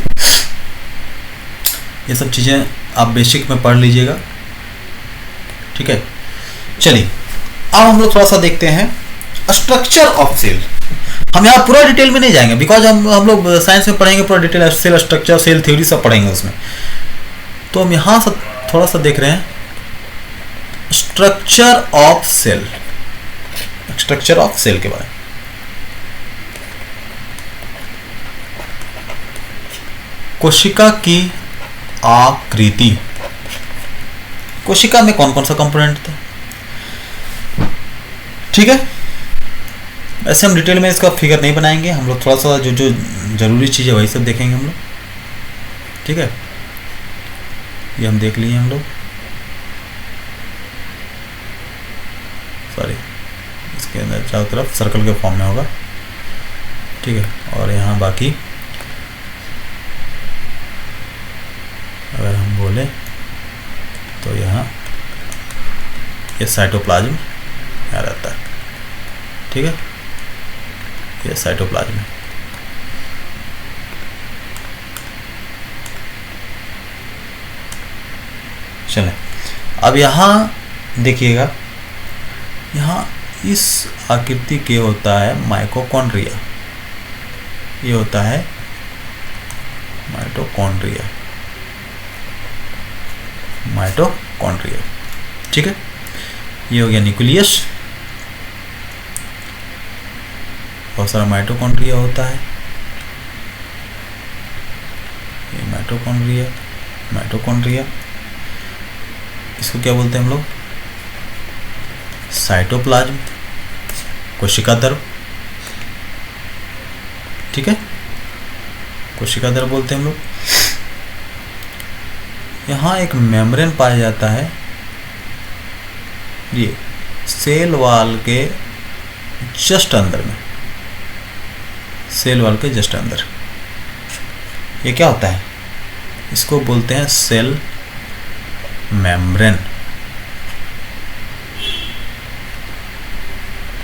ये सब चीज़ें आप बेसिक में पढ़ लीजिएगा। ठीक है, चलिए अब हम लोग थोड़ा सा देखते हैं स्ट्रक्चर ऑफ सेल। हम यहाँ पूरा डिटेल में नहीं जाएंगे, बिकॉज हम लोग साइंस में पढ़ेंगे पूरा detail, cell structure, cell theory सब पढ़ेंगे उसमें। तो हम यहाँ से थोड़ा सा देख रहे हैं structure of cell, structure of cell के बारे में। कोशिका की आकृति, कोशिका में कौन कौन सा कंपोनेंट था। ठीक है, ऐसे हम डिटेल में इसका फिगर नहीं बनाएंगे, हम लोग थोड़ा सा जो जो जरूरी चीज़ है वही सब देखेंगे हम लोग। ठीक है, ये हम देख लिए हम लोग, सॉरी इसके अंदर चारों तरफ सर्कल के फॉर्म में होगा। ठीक है, और यहाँ बाकी अगर हम बोले तो यहाँ ये साइटोप्लाज्म यहाँ रहता है। ठीक है, ये साइटोप्लाज्म है। चलें, अब यहाँ देखिएगा, यहाँ इस आकृति के होता है माइटोकॉन्ड्रिया, ये होता है माइटोकॉन्ड्रिया, माइटोकॉन्ड्रिया। ठीक है, ये हो गया न्यूक्लियस, बहुत सारा माइटोकॉन्ड्रिया होता है। ये माइटोकॉन्ड्रिया, माइटोकॉन्ड्रिया इसको क्या बोलते हैं हम लोग, साइटोप्लाज्म, कोशिका द्रव। ठीक है, कोशिका द्रव बोलते हैं हम लोग। यहाँ एक मेम्ब्रेन पाया जाता है, ये सेल वॉल के जस्ट अंदर में, सेल वॉल के जस्ट अंदर। ये क्या होता है, इसको बोलते हैं सेल मेम्ब्रेन,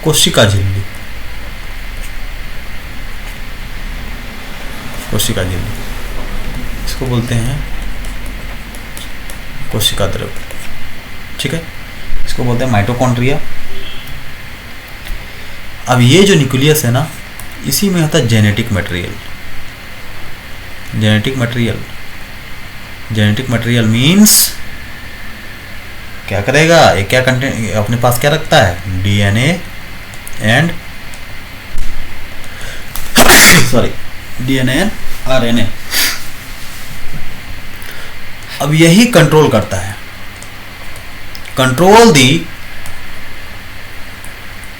कोशिका झिल्ली, कोशिका झिल्ली इसको बोलते हैं कोशिका द्रव। ठीक है, इसको बोलते हैं माइटोकॉन्ड्रिया। अब ये जो न्यूक्लियस है ना, इसी में होता है genetic material. Genetic material, genetic material means क्या करेगा, ये क्या कंटेंट अपने पास क्या रखता है, DNA and DNA and RNA. अब यही कंट्रोल करता है, control the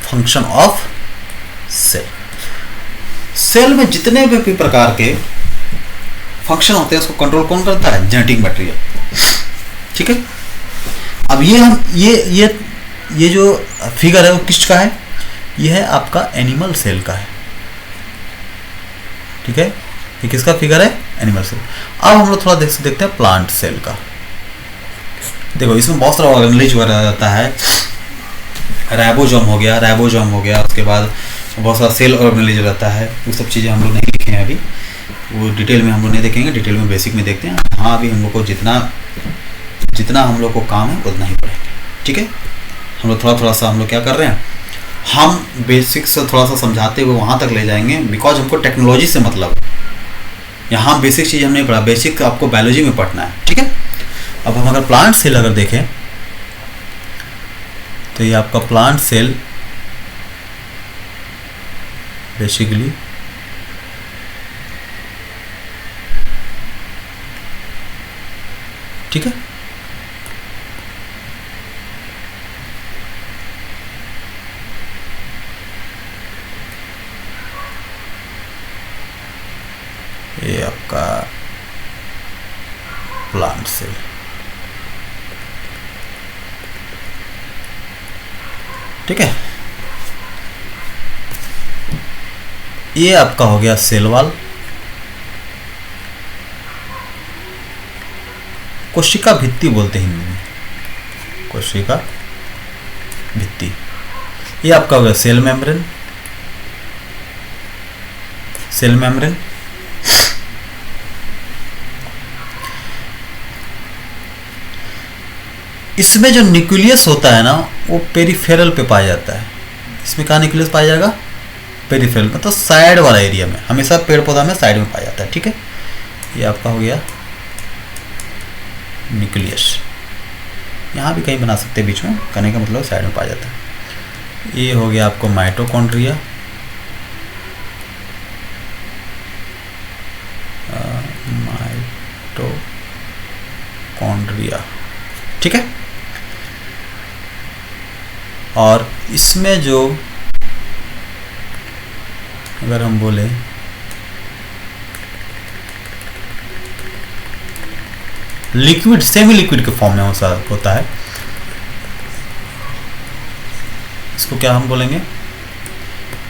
function of cell. Cell में जितने भी प्रकार के फंक्शन होते हैं उसको कंट्रोल कौन करता है, जेनेटिक मटेरियल। ठीक है, अब ये जो फिगर है वो किसका है, ये है आपका एनिमल सेल का है। ठीक है, ये किसका फिगर है, एनिमल सेल। अब हम लोग थोड़ा देखते हैं प्लांट सेल का। देखो इसमें बहुत सारा ऑर्गेनेज वगैरह रहता है, राइबोसोम हो गया, उसके बाद बहुत सारा सेल ऑर्गेनेज रहता है, वो सब चीज़ें हम लोग नहीं लिखे हैं अभी, वो डिटेल में हम लोग नहीं देखेंगे, डिटेल में बेसिक में देखते हैं। हाँ, अभी हम लोग को जितना हम लोग को काम है उतना ही पढ़ेंगे, ठीक है। हम लोग थोड़ा सा हम लोग क्या कर रहे हैं, हम बेसिक से थोड़ा सा समझाते हुए वहाँ तक ले जाएंगे, बिकॉज हमको टेक्नोलॉजी से मतलब है। यहाँ बेसिक चीज़ हम नहीं पढ़ा, बेसिक आपको बायोलॉजी में पढ़ना है, ठीक है। अब हम अगर प्लांट सेल अगर देखें तो ये आपका प्लांट सेल बेसिकली ठीक है। ये आपका प्लांट सेल, ठीक है। ये आपका हो गया सेल वॉल, कोशिका भित्ति बोलते हैं हिंदी में, कोशिका भित्ति। ये आपका हो गया सेल मेम्ब्रेन, सेल मेम्ब्रेन। इसमें जो न्यूक्लियस होता है ना, वो पेरिफेरल पे पाया जाता है। इसमें कहाँ न्यूक्लियस पाया जाएगा, पेरिफेरल में, तो साइड वाला एरिया में, हमेशा पेड़ पौधा में साइड में पाया जाता है, ठीक है। ये आपका हो गया न्यूक्लियस, यहाँ भी कहीं बना सकते हैं बीच में, कहने का मतलब साइड में पाया जाता है। ये हो गया आपको माइटोकॉन्ड्रिया, माइटोकॉन्ड्रिया, ठीक है। और इसमें जो अगर हम बोले लिक्विड, सेमी लिक्विड के फॉर्म में होता है, इसको क्या हम बोलेंगे,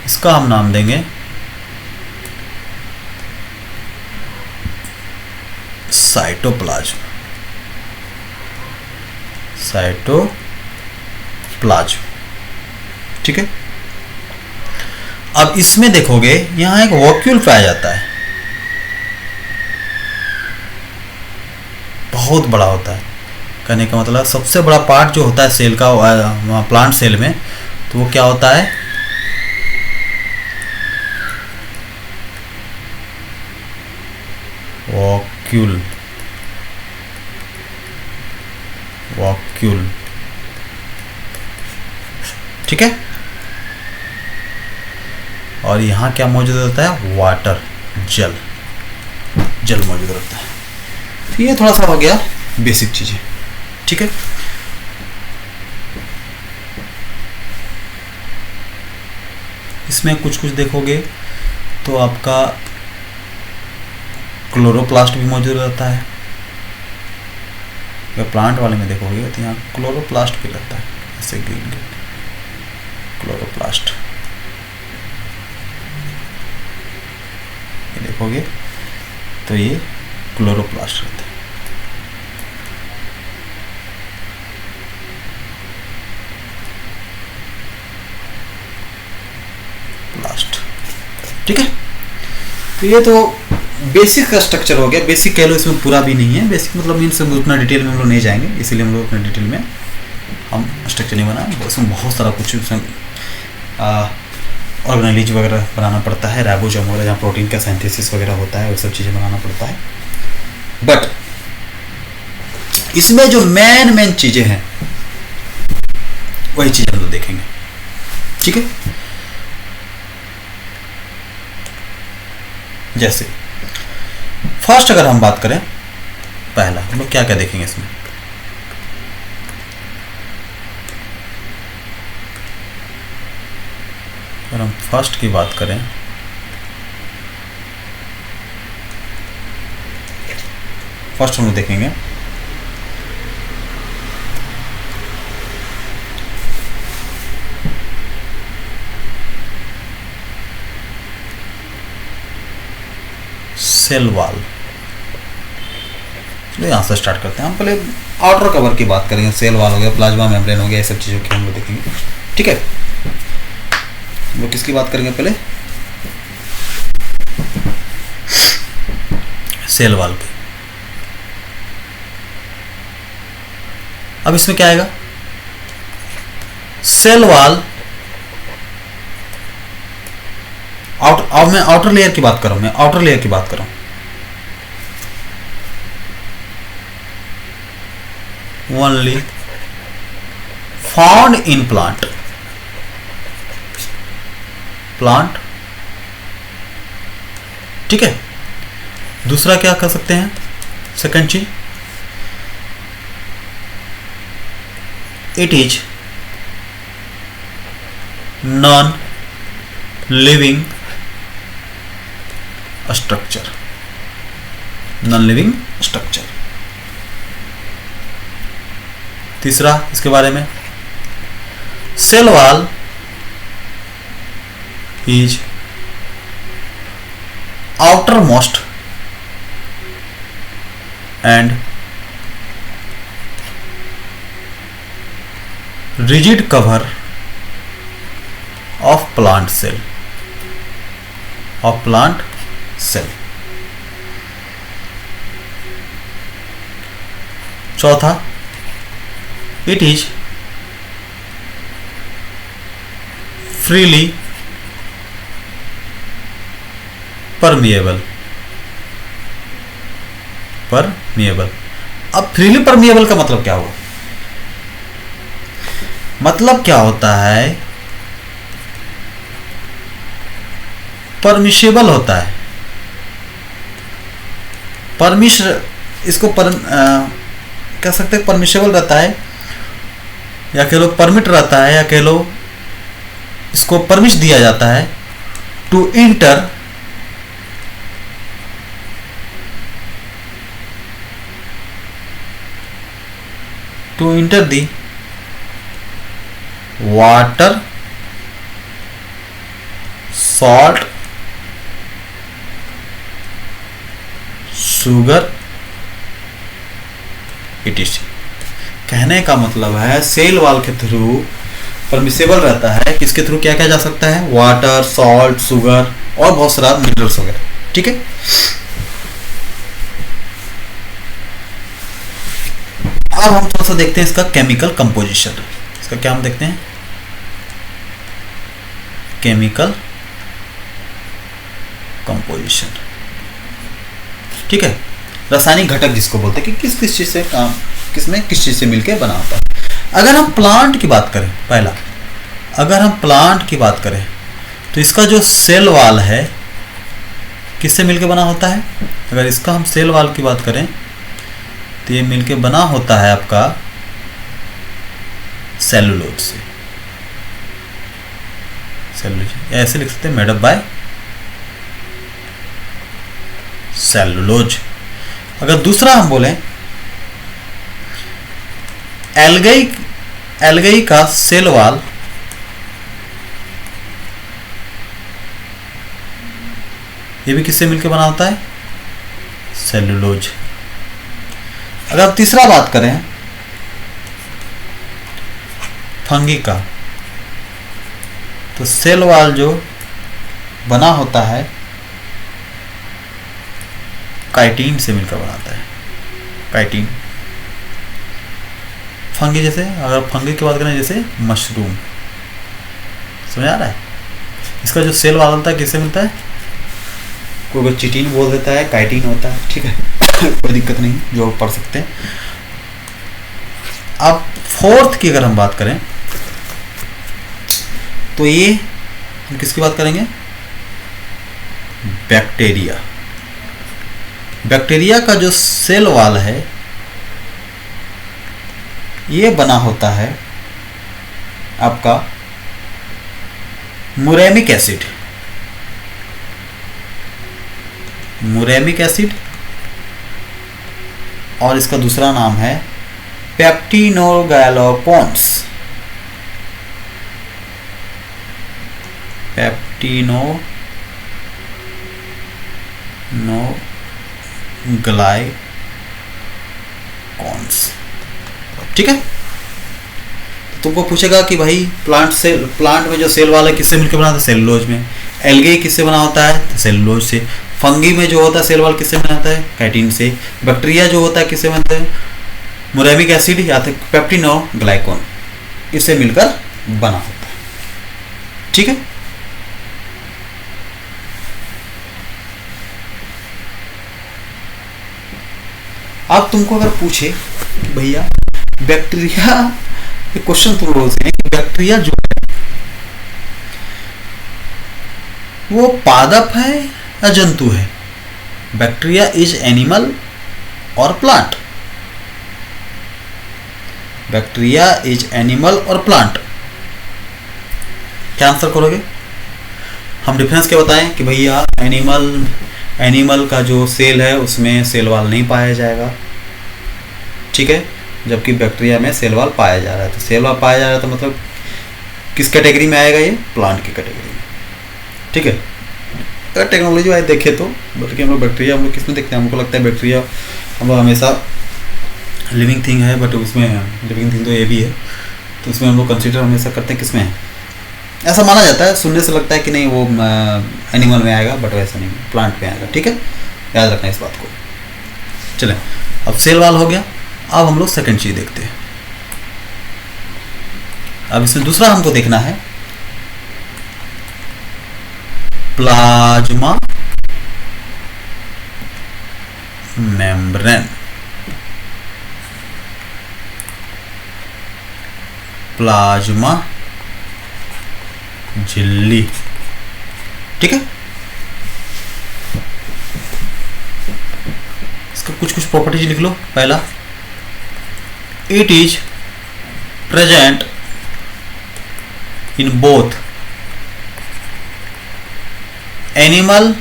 इसका हम नाम देंगे साइटोप्लाज्म, साइटोप्लाज्म, ठीक है। अब इसमें देखोगे यहां एक वॉक्यूल पाया जाता है, बहुत बड़ा होता है, कहने का मतलब सबसे बड़ा पार्ट जो होता है सेल का, प्लांट सेल में, तो वो क्या होता है, वॉक्यूल, वॉक्यूल, ठीक है। और यहाँ क्या मौजूद रहता है, वाटर, जल मौजूद रहता है। तो ये थोड़ा सा हो गया बेसिक चीजें, ठीक है। इसमें कुछ देखोगे तो आपका क्लोरोप्लास्ट भी मौजूद रहता है। अगर प्लांट वाले में देखोगे तो यहाँ क्लोरोप्लास्ट भी रहता है, जैसे ग्रीन क्लोरोप्लास्ट, ये देखोगे तो ये क्लोरोप्लास्ट रहता है। प्लास्ट, ठीक है। तो ये तो बेसिक का स्ट्रक्चर हो गया, बेसिक कह लो, इसमें पूरा भी नहीं है, बेसिक मतलब मीन्स उतना डिटेल में हम लोग नहीं जाएंगे, इसीलिए हम लोग उतना डिटेल में हम स्ट्रक्चर नहीं बनाए। उसमें बहुत सारा कुछ ऑर्गेनेज वगैरह बनाना पड़ता है, राइबोसोम वगैरह जहाँ प्रोटीन का सिंथेसिस वगैरह होता है, वो सब चीज़ें बनाना पड़ता है। बट इसमें जो मेन चीज़ें हैं वही चीज़ हम लोग देखेंगे, ठीक है। जैसे फर्स्ट अगर हम बात करें, पहला हम लोग क्या क्या देखेंगे इसमें, अगर हम फर्स्ट की बात करें, फर्स्ट हम लोग देखेंगे सेल वॉल। चलो यहाँ से स्टार्ट करते हैं। हम पहले आउटर कवर की बात करेंगे, सेल वॉल हो गया, प्लाज्मा मेम्ब्रेन हो गया, ये सब चीज़ों की हम लोग देखेंगे। ठीक है, वो किसकी बात करेंगे पहले, सेल वॉल की। अब इसमें क्या आएगा, सेल वॉल अब मैं आउटर लेयर की बात कर रहा हूं, मैं आउटर लेयर की बात कर रहा हूं। Only found in plant, plant, ठीक है। दूसरा क्या कर सकते हैं, सेकंड चीज, it is non living structure, non living structure. तीसरा इसके बारे में, cell wall is outer most and rigid cover of plant cell, of plant cell। चौथा, it is freely permeable, permeable। अब freely permeable का मतलब क्या हुआ, मतलब क्या होता है, परमिशेबल होता है, इसको कह सकते हैं परमिशेबल रहता है, या कह लो परमिट रहता है, या कह लो इसको परमिश दिया जाता है to enter the water, salt, sugar, etc। कहने का मतलब है सेल वॉल के थ्रू परमिसेबल रहता है, किसके थ्रू क्या क्या जा सकता है, वाटर, सॉल्ट, शुगर और बहुत सारा मिनरल्स वगैरह, ठीक है। अब हम थोड़ा सा देखते हैं इसका केमिकल कंपोजिशन। इसका क्या हम देखते हैं, केमिकल कंपोजिशन, ठीक है। रासायनिक घटक जिसको बोलते हैं कि किस किस चीज से काम, किसमें किस चीज से मिलकर बना होता है। अगर हम प्लांट की बात करें, पहला अगर हम प्लांट की बात करें तो इसका जो सेल वॉल है किससे मिलकर बना होता है, अगर इसका हम सेल वॉल की बात करें तो ये मिलकर बना होता है आपका सेलुलोज से, सेलुलोज ऐसे लिख सकते हैं, मेड अप बाय सेलुलोज। अगर दूसरा हम बोलें एल्गई का सेल वॉल ये भी किससे मिलकर बना होता है, सेलुलोज। अगर आप तीसरा बात करें फंगी का, तो सेल वॉल जो बना होता है काइटिन से मिलकर बनाता है, काइटिन। फंगी जैसे, अगर फंगी की बात करें जैसे मशरूम, समझ आ रहा है। इसका जो सेल वॉल होता है किससे मिलता है, कोई चिटिन बोल देता है, काइटिन होता है, ठीक है। कोई दिक्कत नहीं, जो पढ़ सकते हैं। अब फोर्थ की अगर हम बात करें तो ये हम किसकी बात करेंगे, बैक्टीरिया। बैक्टीरिया का जो सेल वॉल है ये बना होता है आपका मुरेमिक एसिड, मुरेमिक एसिड, और इसका दूसरा नाम है पेप्टिनोगैलोपोन्स, पेप्टिनोग्लाइकॉन्स, ठीक है। तुमको पूछेगा कि भाई प्लांट में जो सेल वाला है किससे मिलकर बना होता है? सेलुलोज में। एल्गे किससे बना होता है? तो सेलुलोज से। फंगी में जो होता है सेल वाल किससे बना होता है? काइटिन से। बैक्टीरिया जो होता है किससे बनता है? मुरैमिक एसिड या तो पेप्टिन और ग्लाइकोन, इससे मिलकर बना होता है। ठीक है। अब तुमको अगर पूछे कि भैया बैक्टीरिया, एक क्वेश्चन तुम लोगों से कि बैक्टीरिया जो है वो पादप है या जंतु है? बैक्टीरिया इज एनिमल और प्लांट? बैक्टीरिया इज एनिमल और प्लांट, क्या आंसर करोगे? हम डिफरेंस क्या बताएं कि भैया एनिमल का जो सेल है उसमें सेल वाल नहीं पाया जाएगा, ठीक है, जबकि बैक्टीरिया में सेल वाल पाया जा रहा है। तो सेल वाल पाया जा रहा है तो मतलब किस कैटेगरी में आएगा? ये प्लांट की कैटेगरी में। ठीक है। अगर टेक्नोलॉजी वाइज देखें तो बल्कि हम लोग बैक्टीरिया हम लोग किस में देखते हैं? हमको लगता है बैक्टीरिया हम लोग हमेशा लिविंग थिंग है, बट उसमें लिविंग थिंग तो ये भी है, तो उसमें हम लोग कंसिडर हमेशा करते हैं किस में है, ऐसा माना जाता है। सुनने से लगता है कि नहीं वो एनिमल में आएगा, बट वैसा नहीं, प्लांट में आएगा। ठीक है, याद रखना इस बात को। चलें, अब सेल वाल हो गया। अब हम लोग सेकंड चीज देखते हैं। अब इसमें दूसरा हमको देखना है प्लाज्मा मेम्ब्रेन। प्लाज्मा झिल्ली। ठीक है, इसका कुछ प्रॉपर्टीज लिख लो। पहला, it is present in both animal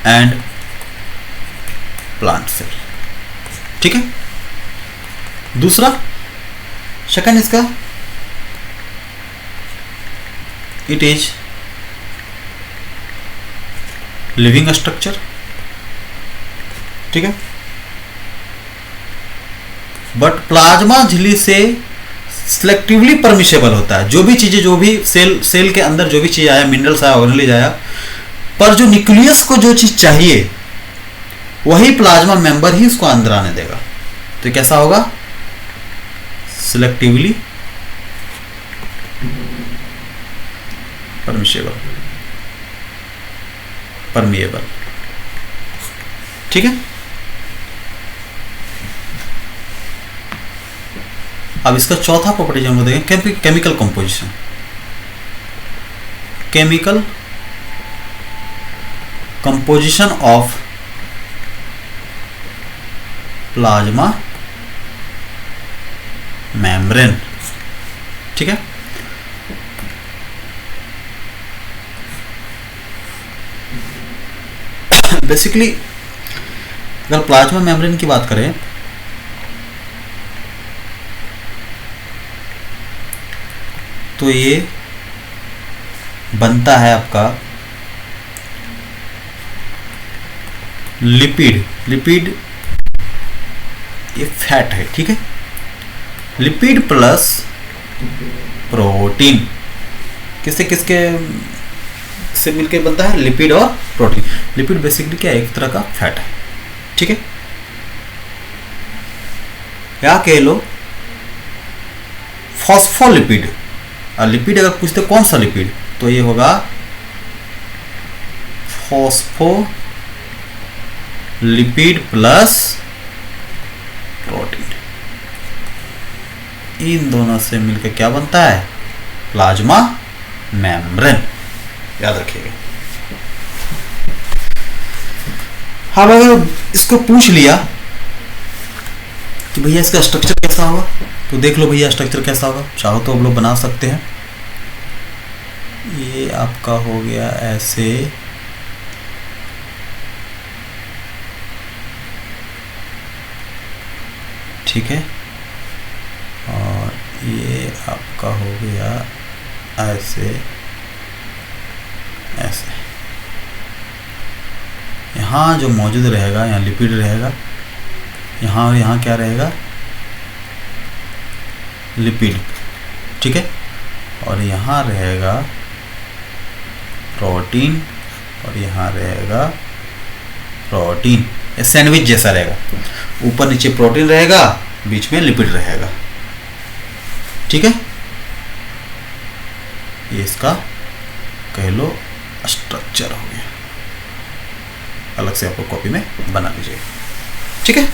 and plant cell. ठीक है। दूसरा, सेकंड इसका, इट इज लिविंग स्ट्रक्चर। ठीक है, बट प्लाज्मा झिल्ली से सिलेक्टिवली परमिशेबल होता है। जो भी चीजें, जो भी सेल के अंदर जो भी चीज आया, मिनरल्स आया, ऑर्गेनेज आया, पर जो न्यूक्लियस को जो चीज चाहिए वही प्लाज्मा मेंबर ही उसको अंदर आने देगा। तो कैसा होगा? Selectively permeable. ठीक है। अब इसका चौथा प्रॉपर्टी हम देखें, chemical composition. Chemical composition of plasma membrane. ठीक है। बेसिकली अगर प्लाज्मा मेम्ब्रेन की बात करें तो ये बनता है आपका लिपिड ये फैट है। ठीक है, लिपिड प्लस प्रोटीन। किसके से मिलकर बनता है? लिपिड और प्रोटीन। लिपिड बेसिकली क्या है? एक तरह का फैट है। ठीक है, क्या कह लो फॉस्फोलिपिड। और लिपिड अगर पूछते कौन सा लिपिड, तो ये होगा फॉस्फोलिपिड प्लस प्रोटीन। इन दोनों से मिलकर क्या बनता है? Plasma membrane. याद रखिएगा। हाँ, अगर इसको पूछ लिया कि भैया इसका स्ट्रक्चर कैसा होगा, तो देख लो भैया स्ट्रक्चर कैसा होगा। चाहो तो आप लोग बना सकते हैं। ये आपका हो गया ऐसे, ठीक है, और ये आपका हो गया ऐसे ऐसे। यहाँ जो मौजूद रहेगा, यहाँ लिपिड रहेगा, यहाँ और यहाँ क्या रहेगा? लिपिड, ठीक है, और यहाँ रहेगा प्रोटीन और यहाँ रहेगा प्रोटीन। ये सैंडविच जैसा रहेगा, ऊपर नीचे प्रोटीन रहेगा, बीच में लिपिड रहेगा, ठीक है। ये इसका कह लो स्ट्रक्चर हो गया, अलग से आपको कॉपी में बना लीजिएगा, ठीक है।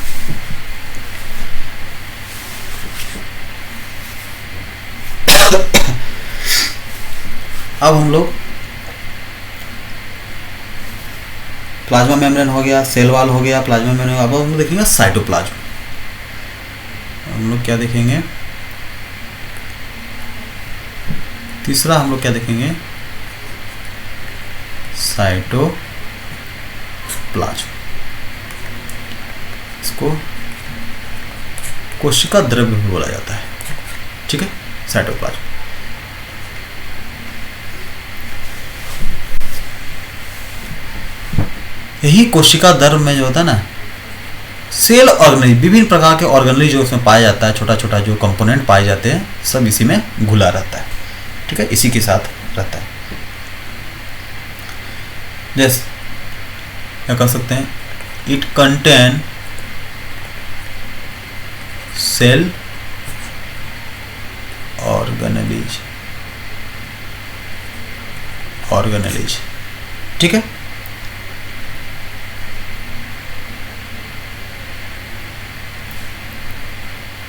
अब हम लोग प्लाज्मा मेम्ब्रेन हो गया, सेल वॉल हो गया, प्लाज्मा मेम्ब्रेन हो गया। अब हम लोग देखेंगे साइटोप्लाज्म। हम लोग क्या देखेंगे, तीसरा हम लोग क्या देखेंगे, साइटोप्लाज्म। इसको कोशिका द्रव्य भी बोला जाता है, ठीक है, साइटोप्लाज्म। यही कोशिका द्रव्य में जो होता है ना, सेल ऑर्गेनल, विभिन्न प्रकार के ऑर्गेनल जो उसमें पाया जाता है, छोटा छोटा जो कंपोनेंट पाए जाते हैं, सब इसी में घुला रहता है, ठीक है, इसी के साथ रहता है। जैसे क्या कर सकते हैं, इट कंटेन सेल ऑर्गेनलीज, ठीक है।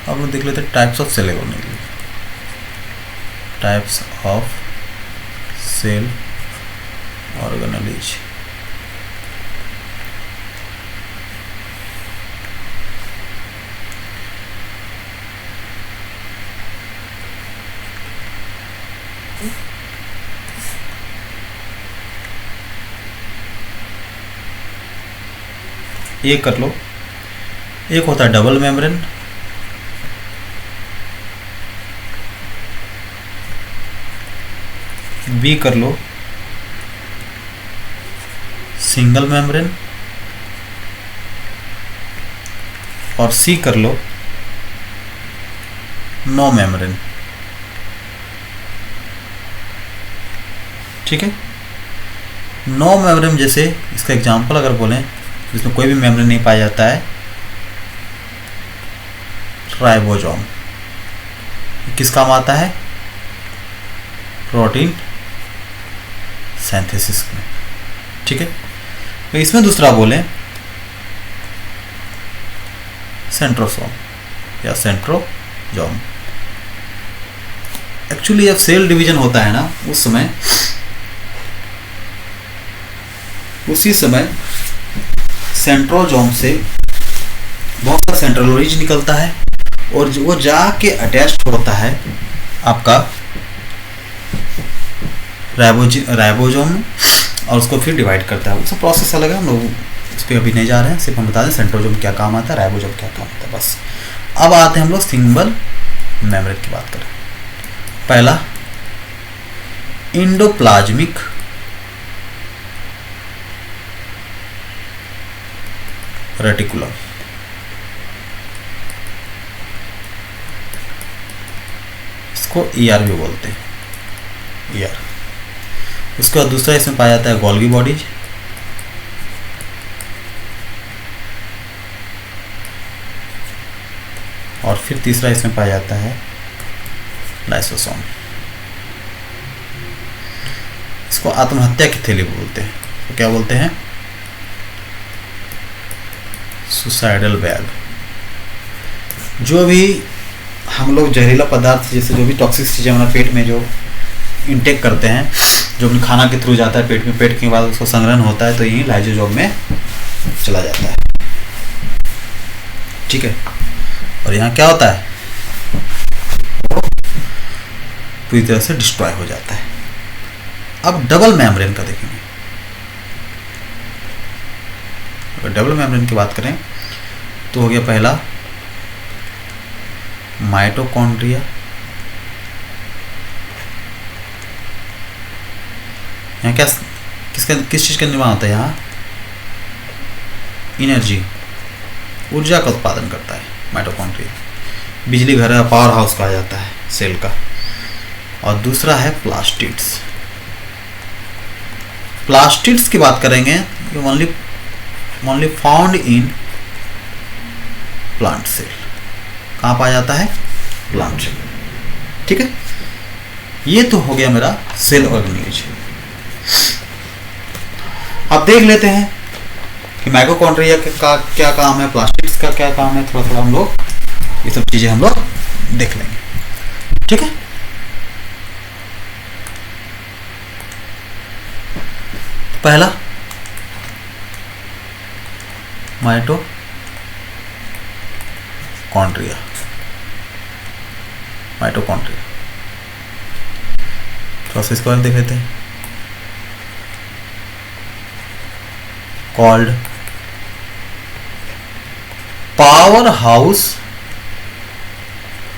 अब लोग देख लेते हैं types of cell organelles. Types of cell organelles. ये कर लो, एक होता है डबल मेम्ब्रेन, बी कर लो सिंगल मेम्ब्रेन, और सी कर लो नो मेम्ब्रेन, ठीक है। नो मेम्ब्रेन जैसे इसका एग्जांपल अगर बोलें, जिसमें कोई भी मेम्ब्रेन नहीं पाया जाता है, राइबोसोम। किस काम आता है, प्रोटीन सिंथेसिस में, ठीक है। तो इसमें दूसरा बोलें सेंट्रोसोम या सेंट्रोसोम। एक्चुअली जब सेल डिवीजन होता है ना, उसी समय सेंट्रोसोम से बहुत सा सेंट्रोलोइड निकलता है, और वो जाके अटैच होता है आपका राइबोसोम में, और उसको फिर डिवाइड करता है। उसका प्रोसेस अलग है, हम लोग उस पर अभी नहीं जा रहे हैं, सिर्फ हम बता दें सेंट्रोसोम क्या काम आता है, राइबोसोम क्या काम आता है, बस। अब आते हैं हम लोग सिंगल मेम्ब्रेन की बात करें। पहला इंडोप्लाज्मिक रेटिकुलम, इसको ईआर भी बोलते हैं, ईआर। उसके बाद दूसरा इसमें पाया जाता है गोल्गी बॉडीज, और फिर तीसरा इसमें पाया जाता है लाइसोसोम। इसको आत्महत्या की थैली बोलते हैं, तो क्या बोलते हैं, सुसाइडल बैग। जो भी हम लोग जहरीला पदार्थ, जैसे जो भी टॉक्सिक चीज़ें हमारे पेट में जो इंटेक करते हैं, जो अपने खाना के थ्रू जाता है पेट में, पेट के बाद उसको संग्रहण होता है, तो यही लाइसोसोम में चला जाता है, ठीक है। और यहाँ क्या होता है, पूरी तरह से डिस्ट्रॉय हो जाता है। अब डबल मेम्ब्रेन का देखेंगे। अगर डबल मेम्ब्रेन की बात करें तो हो गया पहला माइटोकॉन्ड्रिया, यहाँ क्या किस चीज़ का निर्माण होता है, यहाँ एनर्जी, ऊर्जा का उत्पादन करता है माइटोकॉन्ड्रिया। बिजली घर का पावर हाउस कहा जाता है सेल का। और दूसरा है प्लास्टिड्स। प्लास्टिड्स की बात करेंगे, ये only found in plant cell. कहाँ पाया जाता है? Plant cell. ठीक है, ये तो हो गया मेरा सेल ऑर्गेनेज। अब देख लेते हैं कि माइटोकॉन्ड्रिया का क्या काम है, प्लास्टिड्स का क्या काम है। थोड़ा थोड़ा हम लोग ये सब चीजें हम लोग देख लेंगे। ठीक है, पहला माइटोकॉन्ड्रिया। प्रोसेस को देख लेते हैं। Called power house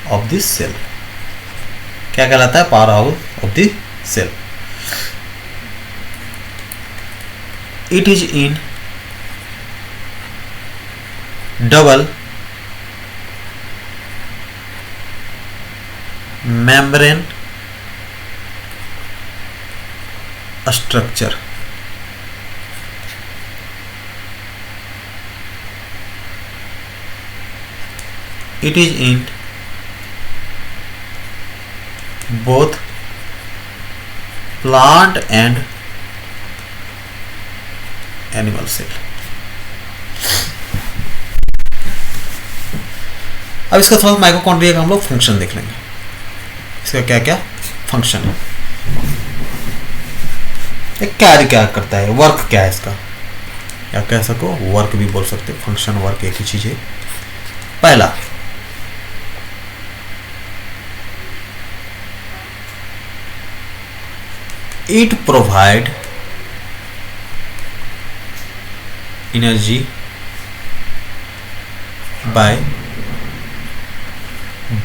of this cell. क्या कहलाता है? Power house of this cell. It is in double membrane structure। It is in both plant and animal cell। अब इसका थोड़ा माइटोकॉन्ड्रिया का हम लोग फंक्शन देख लेंगे। इसका क्या क्या फंक्शन है, एक कार्य क्या करता है, वर्क क्या है इसका, या कह सको वर्क भी बोल सकते, फंक्शन वर्क एक ही चीज है। पहला, it provide energy by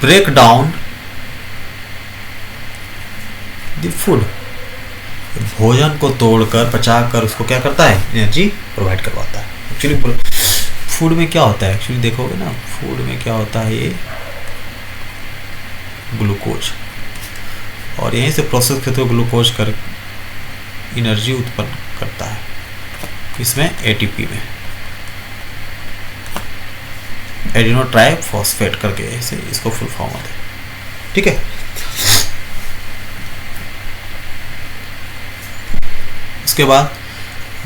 break down the food. भोजन को तोड़कर पचाकर उसको क्या करता है? एनर्जी प्रोवाइड करवाता है। एक्चुअली फूड में क्या होता है, एक्चुअली देखोगे ना, फूड में क्या होता है, ये ग्लूकोज, और यहीं से प्रोसेस करते हुए ग्लूकोज कर एनर्जी उत्पन्न करता है। इसमें एटीपी में एडिनो ट्राई फॉस्फेट करके ऐसे इसको फुल फॉर्म होता है। ठीक है, उसके बाद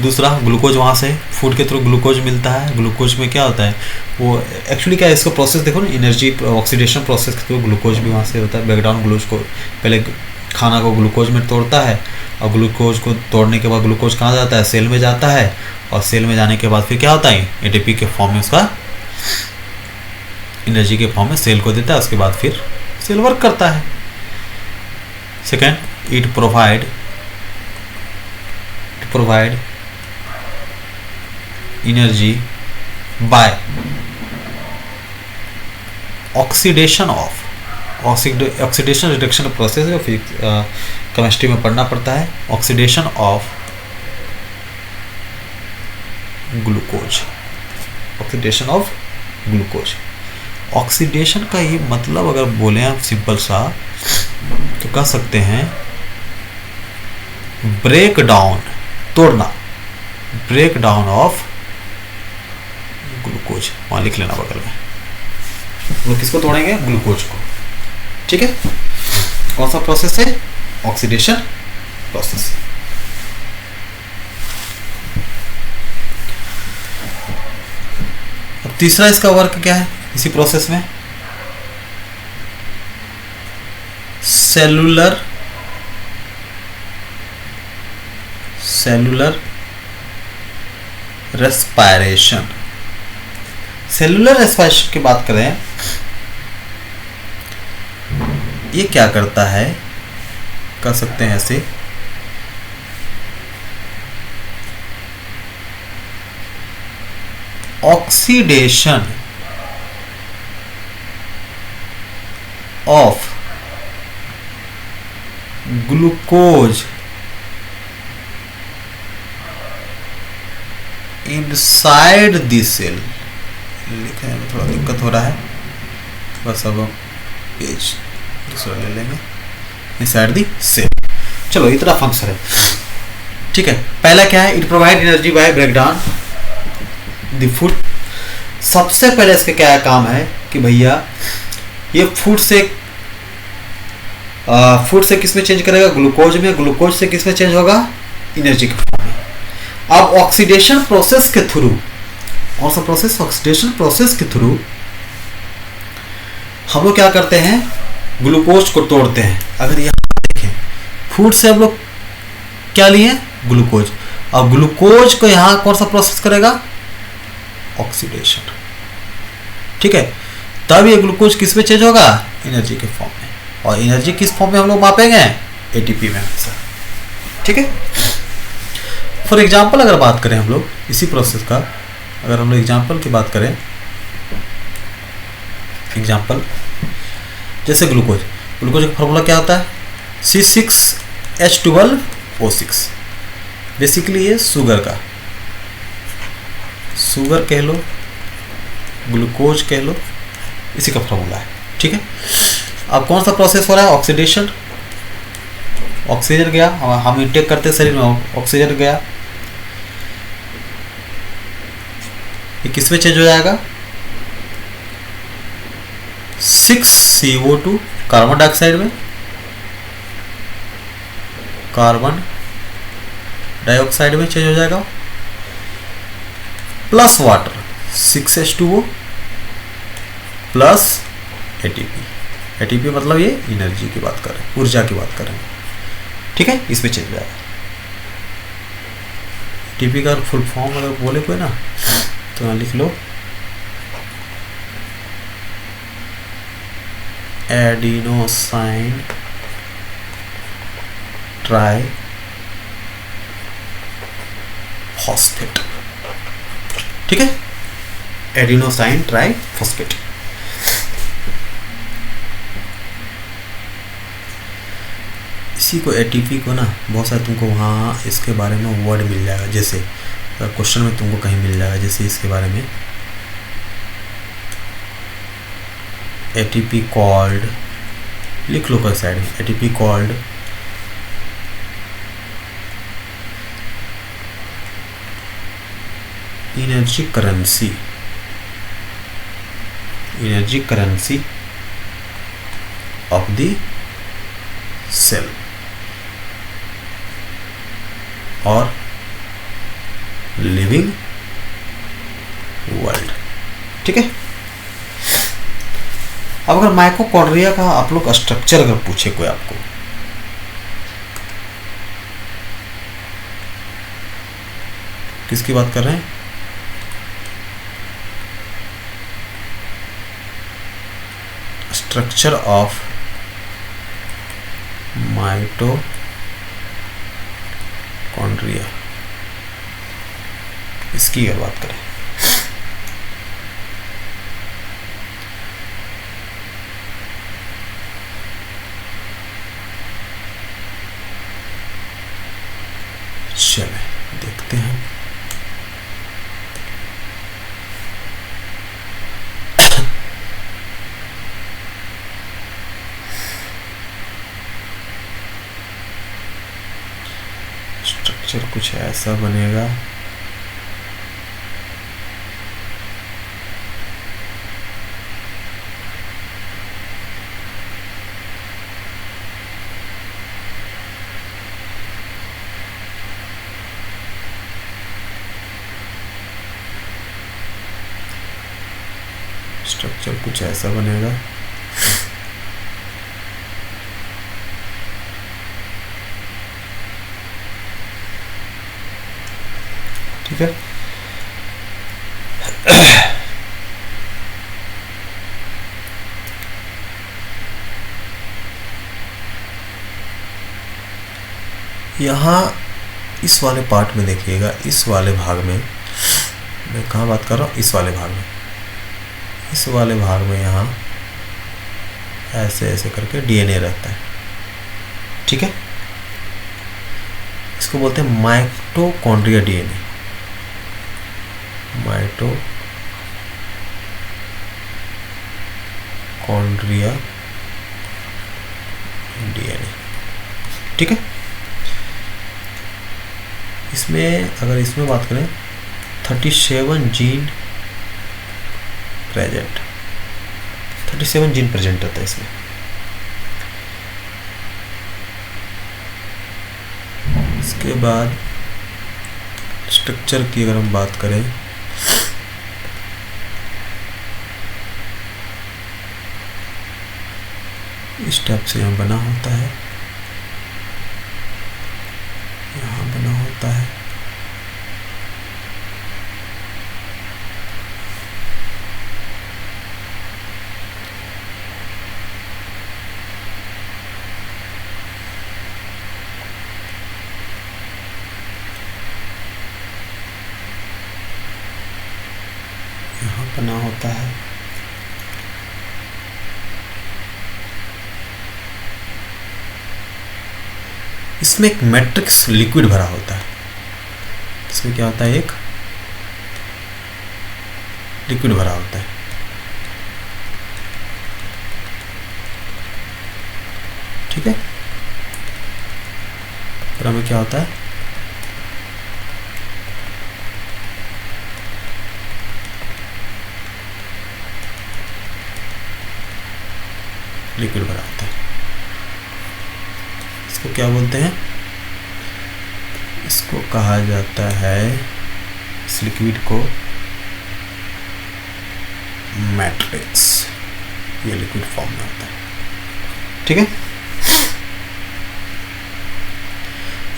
दूसरा, ग्लूकोज वहाँ से फूड के थ्रू ग्लूकोज मिलता है। ग्लूकोज में क्या होता है, वो एक्चुअली क्या है, इसको प्रोसेस देखो ना, एनर्जी ऑक्सीडेशन प्रोसेस के थ्रू ग्लूकोज भी वहाँ से होता है। ब्रेकडाउन ग्लूकोज को पहले खाना को ग्लूकोज में तोड़ता है, और ग्लूकोज को तोड़ने के बाद ग्लूकोज कहाँ जाता है? सेल में जाता है, और सेल में जाने के बाद फिर क्या होता है? एटीपी के फॉर्म में उसका एनर्जी के फॉर्म में सेल को देता है। उसके बाद फिर सेल वर्क करता है। Second, it provide energy bye oxidation reduction process है, केमिस्ट्री में पढ़ना पड़ता है। Oxidation of glucose. ऑक्सीडेशन का ये मतलब अगर बोले आप सिंपल सा तो कह सकते हैं ब्रेक डाउन, तोड़ना, ब्रेक डाउन ऑफ ग्लूकोज। वहां लिख लेना बगल में, वो किसको तोड़ेंगे? ग्लूकोज को। ठीक है, कौन सा प्रोसेस है? Oxidation process. अब तीसरा इसका वर्क क्या है इसी प्रोसेस में? Cellular respiration. सेलुलर रेस्पायरेशन की बात करें, ये क्या करता है, कर सकते हैं ऐसे, oxidation of glucose inside the cell. लिखने में थोड़ा दिक्कत हो रहा है, बस अब हम पेज दूसरा ले लेंगे इनसाइड दी सेल। चलो इतना फंक्शन है, ठीक है। पहला क्या है, it provide energy by break down the food. सबसे पहले इसका क्या काम है कि भैया ये फूड से किस में चेंज करेगा, ग्लूकोज में, ग्लूकोज से किस में चेंज होगा, एनर्जी के फॉर्म में। अब ऑक्सीडेशन प्रोसेस के थ्रू, कौन सा प्रोसेस, ऑक्सीडेशन प्रोसेस के थ्रू हम लोग क्या करते हैं, ग्लूकोज को तोड़ते हैं। अगर यहाँ देखें, फूड से हम लोग क्या लिए, ग्लूकोज। अब ग्लूकोज को यहाँ कौन सा प्रोसेस करेगा, ऑक्सीडेशन, ठीक है। तब ये ग्लूकोज किस में चेंज होगा, एनर्जी के फॉर्म में। और एनर्जी किस फॉर्म में हम लोग मापेंगे, एटीपी में हमेशा, ठीक है। फॉर एग्जाम्पल अगर बात करें हम लोग इसी प्रोसेस का, अगर हम लोग एग्जाम्पल की बात करें, एग्जाम्पल जैसे ग्लूकोज, ग्लूकोज का फॉर्मूला क्या होता है, C6H12O6। बेसिकली ये शुगर का, शुगर कह लो, ग्लूकोज कह लो, इसी का फॉर्मूला है, ठीक है। अब कौन सा प्रोसेस हो रहा है, ऑक्सीडेशन। ऑक्सीजन गया, हम इंटेक करते शरीर में, ऑक्सीजन गया, ये किस में चेंज हो जाएगा, 6CO2 कार्बन डाइऑक्साइड में, कार्बन डाइऑक्साइड में चेंज हो जाएगा, plus water 6H2O plus ATP. ATP मतलब ये एनर्जी की बात कर रहे हैं, ऊर्जा की बात कर रहे हैं, ठीक है। इसमें चेंज हो जाएगा। एटीपी का फुल फॉर्म अगर बोले कोई ना तो यहाँ लिख लो, एडिनोसाइन ट्राई फॉस्फेट, ठीक है, एडिनोसाइन ट्राई फॉस्फेट। इसी को एटीपी को ना बहुत सारे तुमको वहाँ इसके बारे में वर्ड मिल जाएगा, जैसे क्वेश्चन में तुमको कहीं मिल जाएगा, जैसे इसके बारे में एटीपी कॉल्ड, लिख लो कोई साइड में, ATP called energy currency, energy currency of the cell और लिविंग वर्ल्ड, ठीक है। अब अगर माइटोकॉन्ड्रिया का आप लोग स्ट्रक्चर अगर पूछे कोई आपको, किसकी बात कर रहे हैं, स्ट्रक्चर ऑफ माइटोकॉन्ड्रिया, इसकी अगर बात करें, चले देखते हैं। स्ट्रक्चर कुछ ऐसा बनेगा, स्ट्रक्चर कुछ ऐसा बनेगा, ठीक है। यहाँ इस वाले पार्ट में देखिएगा, इस वाले भाग में, मैं कहाँ बात कर रहा हूँ, इस वाले भाग में, इस वाले भाग में यहाँ ऐसे ऐसे करके डीएनए रहता है, ठीक है। इसको बोलते हैं माइटोकॉन्ड्रिया डीएनए, माइटोकॉन्ड्रिया डीएनए। ठीक है, इसमें अगर इसमें बात करें 37 जीन प्रेजेंट, 37 जीन प्रेजेंट रहता है इसमें। इसके बाद स्ट्रक्चर की अगर हम बात करें, इस टाइप से यहाँ बना होता है, यहाँ बना होता है। यहाँ बना होता है। इसमें एक मैट्रिक्स लिक्विड भरा होता है। इसमें क्या होता है, एक लिक्विड भरा होता है। ठीक है, फिर हमें क्या होता है, लिक्विड भरा होता है। इसको क्या बोलते हैं, इसको कहा जाता है, इस लिक्विड को मैट्रिक्स, ये लिक्विड फॉर्म में होता है। ठीक है,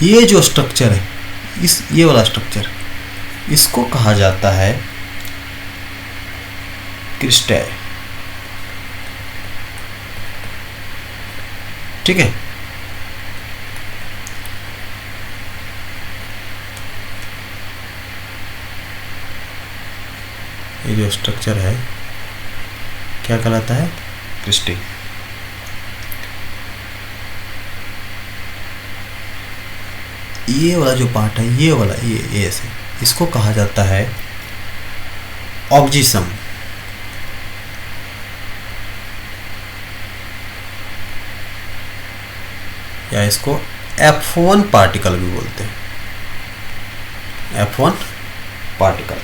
ये जो स्ट्रक्चर है, ये वाला स्ट्रक्चर, इसको कहा जाता है क्रिस्टल। ठीक है, ये जो स्ट्रक्चर है क्या कहलाता है, क्रिस्टल। ये वाला जो पार्ट है, ये वाला, ये ऐसे, इसको कहा जाता है ऑक्जिसम। या इसको F1 पार्टिकल भी बोलते हैं, F1 पार्टिकल।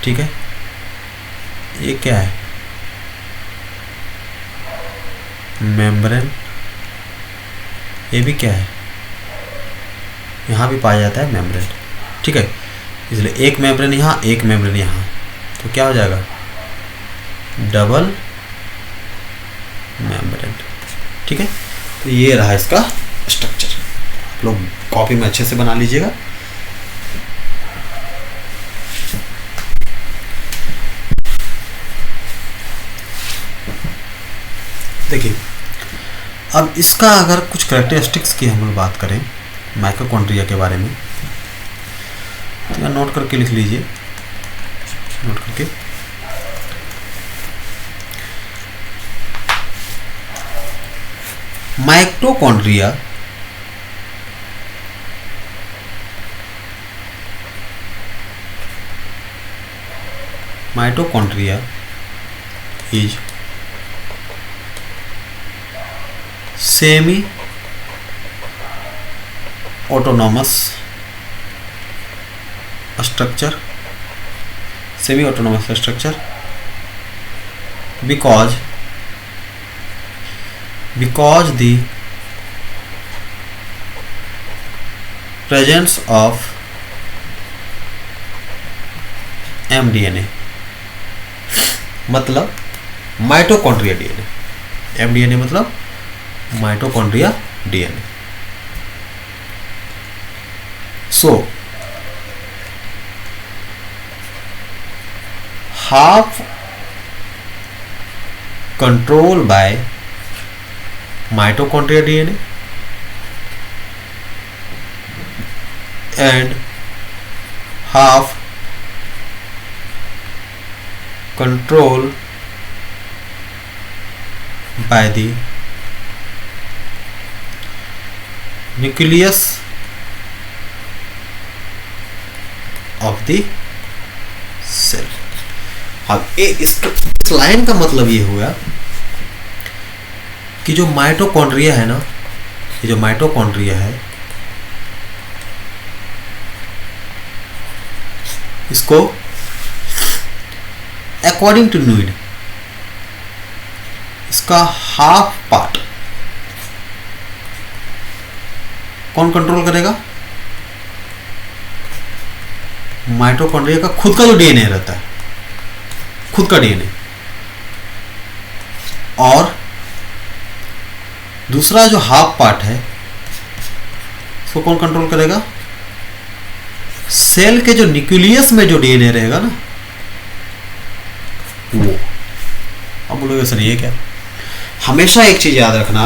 ठीक है, ये क्या है, मेम्ब्रेन। ये भी क्या है, यहाँ भी पाया जाता है मेम्ब्रेन। ठीक है, इसलिए एक मेम्ब्रेन यहाँ, एक मेम्ब्रेन यहाँ, तो क्या हो जाएगा, डबल मेम्ब्रेन। ठीक है, तो ये रहा इसका स्ट्रक्चर। आप लोग कॉपी में अच्छे से बना लीजिएगा। देखिए, अब इसका अगर कुछ कैरेक्टरिस्टिक्स की हम लोग बात करें माइटोकॉन्ड्रिया के बारे में, तो यहाँ नोट करके लिख लीजिए, नोट करके। Mitochondria is semi autonomous structure, because the presence of mDNA, मतलब माइटोकॉन्ड्रिया डीएनए, एमडीएनए मतलब mitochondria DNA. So half controlled by mitochondria DNA and half controlled by the nucleus of the cell। अब इस line का मतलब ये हुआ कि जो माइटोकॉन्ड्रिया है ना, ये जो माइटोकॉन्ड्रिया है, इसको अकॉर्डिंग टू नीड इसका हाफ पार्ट कौन कंट्रोल करेगा? माइटोकॉन्ड्रिया का खुद का जो डीएनए रहता है, खुद का डीएनए, और दूसरा जो हाफ पार्ट है इसको कौन कंट्रोल करेगा? सेल के जो न्यूक्लियस में जो डीएनए रहेगा ना वो। अब बोलोगे सर ये क्या? हमेशा एक चीज याद रखना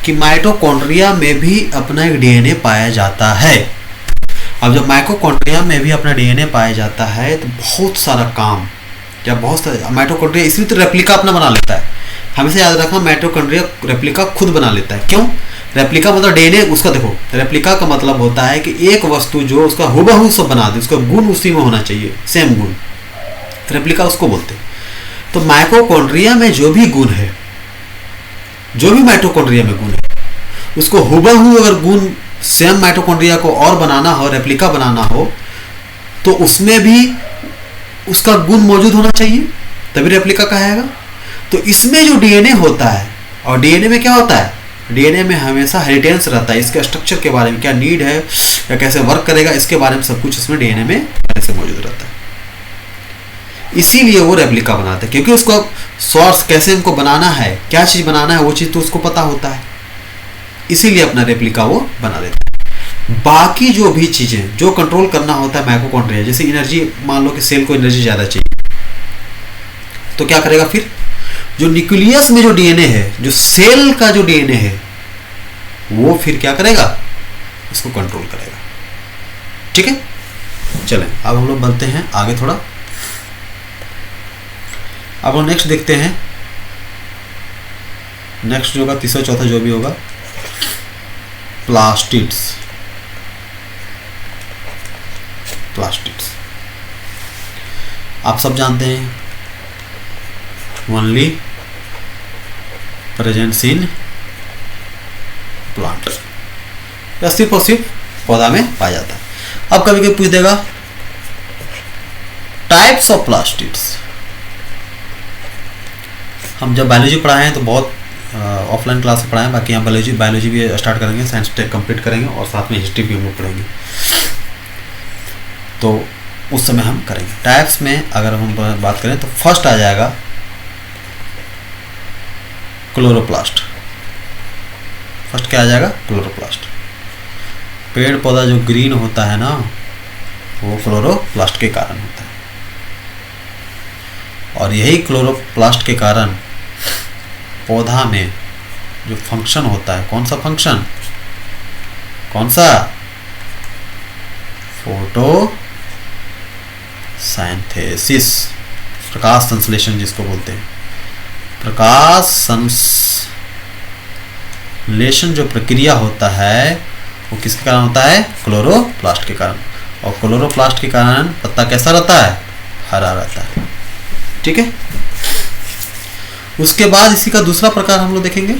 कि माइटोकॉन्ड्रिया में भी अपना एक डीएनए पाया जाता है। अब जब माइटोकॉन्ड्रिया में भी अपना डीएनए पाया जाता है तो बहुत सारा काम, जब बहुत सारा माइटोकॉन्ड्रिया इसलिए तो रेप्लिका अपना बना लेता है। हमेशा याद रखना माइटोकॉन्ड्रिया रेप्लिका खुद बना लेता है। क्यों? रेप्लिका मतलब डीएनए उसका, देखो रेप्लिका का मतलब होता है कि एक वस्तु जो उसका हुबहू सब बना दे, उसका गुण उसी में होना चाहिए, सेम गुण, रेप्लिका उसको बोलते हैं। तो माइटोकॉन्ड्रिया में जो भी गुण है, जो भी माइटोकॉन्ड्रिया में गुण है, उसको हुबहू अगर गुण सेम माइटोकॉन्ड्रिया को और बनाना हो, रेप्लिका बनाना हो, तो उसमें भी उसका गुण मौजूद होना चाहिए, तभी रेप्लिका कहेगा। तो इसमें जो डीएनए होता है, और डीएनए में क्या होता है? डीएनए में हमेशा हेरिटेंस रहता है, इसके स्ट्रक्चर के बारे में, क्या नीड है या कैसे वर्क करेगा, इसके बारे में सब कुछ इसमें डीएनए में पहले से मौजूद रहता है। इसीलिए वो रेप्लिका बनाते हैं, क्योंकि उसको सोर्स कैसे उनको बनाना है, क्या चीज बनाना है, वो चीज तो उसको पता होता है, इसीलिए अपना रेप्लिका वो बना लेता है। बाकी जो भी चीजें जो कंट्रोल करना होता है माइटोकॉन्ड्रिया, जैसे एनर्जी, मान लो कि सेल को एनर्जी ज्यादा चाहिए, तो क्या करेगा? फिर जो न्यूक्लियस में जो डीएनए है, जो सेल का जो डीएनए है, वो फिर क्या करेगा? इसको कंट्रोल करेगा। ठीक है, चलें अब हम लोग बढ़ते हैं आगे थोड़ा। अब हम नेक्स्ट देखते हैं, नेक्स्ट जो होगा तीसरा चौथा जो भी होगा, प्लास्टिड्स। प्लास्टिड्स आप सब जानते हैं, ओनली प्रेजेंट्स इन प्लांट, सिर्फ और सिर्फ पौधा में पाया जाता है। अब कभी कभी पूछ देगा टाइप्स ऑफ प्लास्टिड्स। हम जब बायोलॉजी पढ़ाए हैं तो बहुत ऑफलाइन क्लास में पढ़ाएं, बाकी हम बायोलॉजी भी स्टार्ट करेंगे, साइंस टेक कंप्लीट करेंगे और साथ में हिस्ट्री भी हम लोग पढ़ेंगे, तो उस समय हम करेंगे। टाइप्स में अगर हम बात करें तो फर्स्ट आ जाएगा क्लोरोप्लास्ट। फर्स्ट क्या आ जाएगा? क्लोरोप्लास्ट। पेड़ पौधा जो ग्रीन होता है ना, वो क्लोरोप्लास्ट के कारण होता है, और यही क्लोरोप्लास्ट के कारण पौधा में जो फंक्शन होता है, कौन सा फंक्शन? कौन सा? फोटोसिंथेसिस, प्रकाश संश्लेषण जिसको बोलते हैं। प्रकाश संश्लेषण जो प्रक्रिया होता है वो किसके कारण होता है? क्लोरोप्लास्ट के कारण। और क्लोरोप्लास्ट के कारण पत्ता कैसा रहता है? हरा रहता है। ठीक है, उसके बाद इसी का दूसरा प्रकार हम लोग देखेंगे,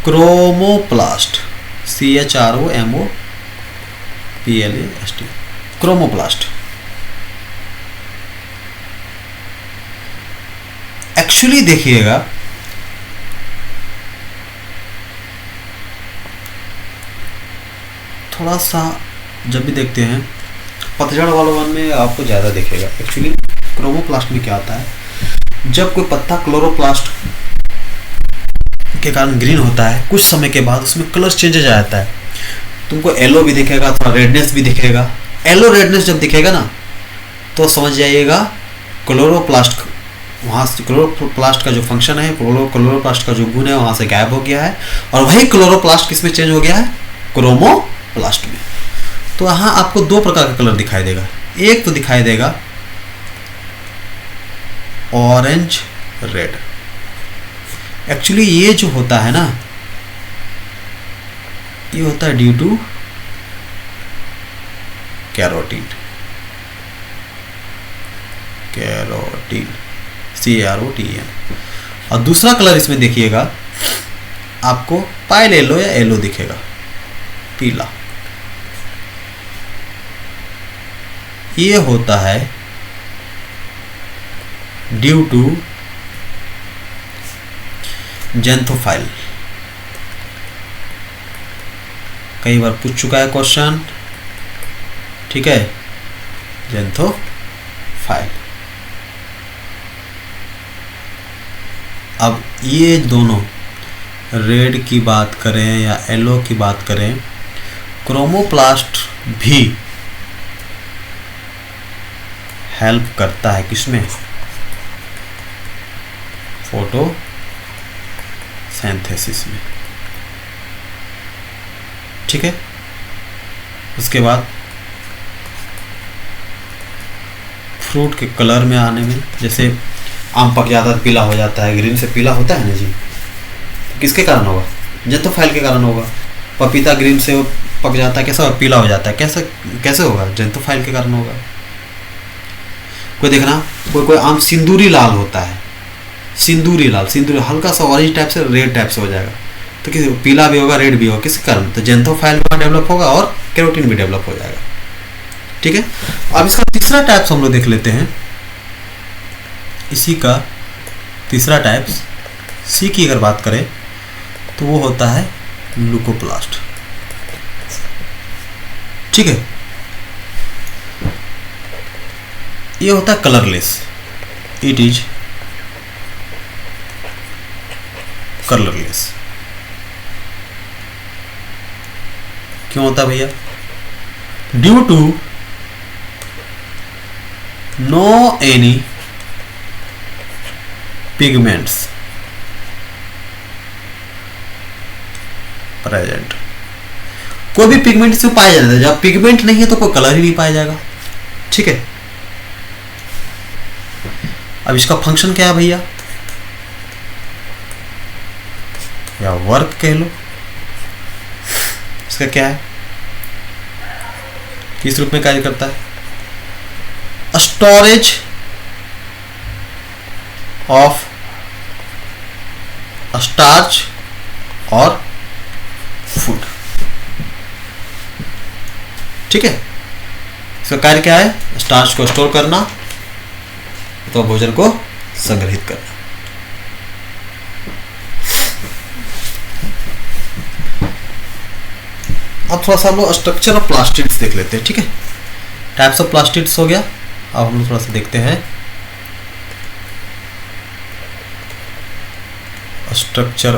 क्रोमोप्लास्ट। CHROMOPLAST, chromoplast. एक्चुअली देखिएगा, थोड़ा सा जब भी देखते हैं पतझड़ वाले वन में आपको ज़्यादा दिखेगा। एक्चुअली क्रोमोप्लास्ट में क्या आता है, जब कोई पत्ता क्लोरोप्लास्ट के कारण ग्रीन होता है, कुछ समय के बाद उसमें कलर चेंज हो जाता है। तुमको येलो भी दिखेगा, थोड़ा रेडनेस भी दिखेगा। येलो रेडनेस जब दिखेगा ना तो समझ जाइएगा क्लोरोप्लास्ट, वहाँ से क्लोरोप्लास्ट का जो फंक्शन है, क्लोरोप्लास्ट का जो गुण है वहाँ से गायब हो गया है, और वही क्लोरोप्लास्ट किसमें चेंज हो गया है? क्रोमोप्लास्ट में। तो यहाँ आपको दो प्रकार का कलर दिखाई देगा। एक तो दिखाई देगा ऑरेंज रेड। एक्चुअली ये जो होता है ना, ये होता है due to carotene. Carotene, CAROTEN। और दूसरा कलर इसमें देखिएगा आपको पाइल येलो या येलो दिखेगा, पीला। ये होता है ड्यू टू ज़ैंथोफाइल। कई बार पूछ चुका है क्वेश्चन, ठीक है, ज़ैंथोफाइल। अब ये दोनों रेड की बात करें या येलो की बात करें, क्रोमोप्लास्ट भी हेल्प करता है किसमें, फोटोसिंथेसिस में, ठीक है। उसके बाद फ्रूट के कलर में आने में, जैसे आम पक जाता है तो पीला हो जाता है, ग्रीन से पीला होता है ना जी, तो किसके कारण होगा, ज़ैंथोफाइल के कारण होगा। पपीता ग्रीन से पक जाता है, कैसा पीला हो जाता है, कैसे होगा, ज़ैंथोफाइल के कारण होगा। कोई देखना, कोई आम सिंदूरी लाल होता है, सिंदूरी लाल, सिंदूरी हल्का सा ऑरेंज टाइप से रेड टाइप से हो जाएगा, तो किसी पीला भी होगा रेड भी होगा, किसके कारण, तो ज़ैंथोफाइल भी डेवलप होगा और कैरोटीन भी डेवलप हो जाएगा, ठीक है। अब इसका तीसरा टाइप्स हम लोग देख लेते हैं। इसी का तीसरा टाइप्स सी की अगर बात करें तो वो होता है ल्यूकोप्लास्ट, ठीक है। ये होता है कलरलेस, इट इज कलरलेस। क्यों होता है भैया, due to no any pigments present. कोई भी पिगमेंट से पाया जाता है, जब पिगमेंट नहीं है तो कोई कलर ही नहीं पाया जाएगा, ठीक है। अब इसका फंक्शन क्या है भैया, या वर्क कह लो, इसका क्या है, किस रूप में कार्य करता है, स्टोरेज ऑफ स्टार्च और फूड, ठीक है। इसका कार्य क्या है, स्टार्च को स्टोर करना तो भोजन को संग्रहित करना। अब थोड़ा सा हम लोग स्ट्रक्चर ऑफ प्लास्टिड्स देख लेते हैं, ठीक है। टाइप्स ऑफ प्लास्टिड्स हो गया, अब हम लोग थोड़ा सा देखते हैं structure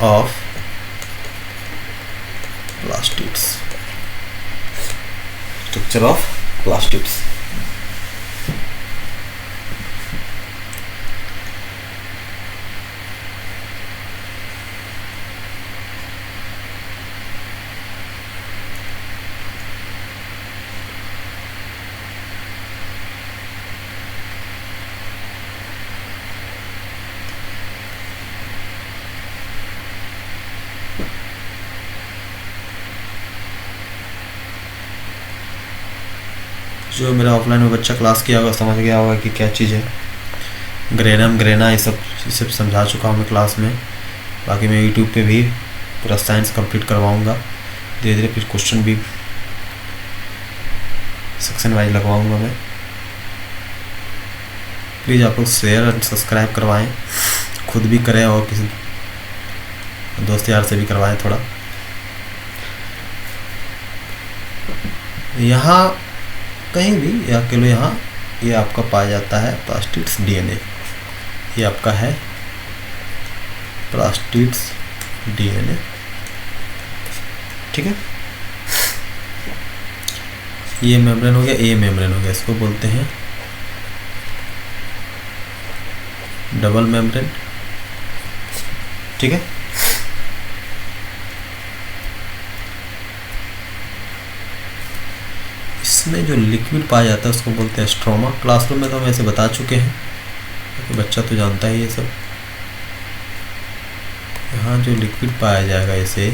of plastids, structure of plastids. जो मेरा ऑफलाइन में बच्चा क्लास किया होगा समझ गया होगा कि क्या चीज़ है, ग्रेनम ग्रेना ये सब समझा चुका हूँ मैं क्लास में। बाकी मैं यूट्यूब पे भी पूरा साइंस कंप्लीट करवाऊँगा, धीरे धीरे फिर क्वेश्चन भी सेक्शन वाइज लगवाऊँगा मैं। प्लीज़ आप लोग शेयर और सब्सक्राइब करवाएं, खुद भी करें और किसी दोस्त यार से भी करवाएं थोड़ा। यहाँ कहीं भी या कह लो, यहाँ ये आपका पाया जाता है प्लास्टिड्स डीएनए, ये आपका है प्लास्टिड्स डीएनए, ठीक है। ये मेम्ब्रेन हो गया, ए मेम्ब्रेन हो गया, इसको बोलते हैं डबल मेम्ब्रेन, ठीक है। इसमें जो लिक्विड पाया जाता है उसको बोलते हैं स्ट्रोमा। क्लासरूम में तो हम ऐसे बता चुके हैं, तो बच्चा तो जानता है ये सब। यहाँ जो लिक्विड पाया जाएगा इसे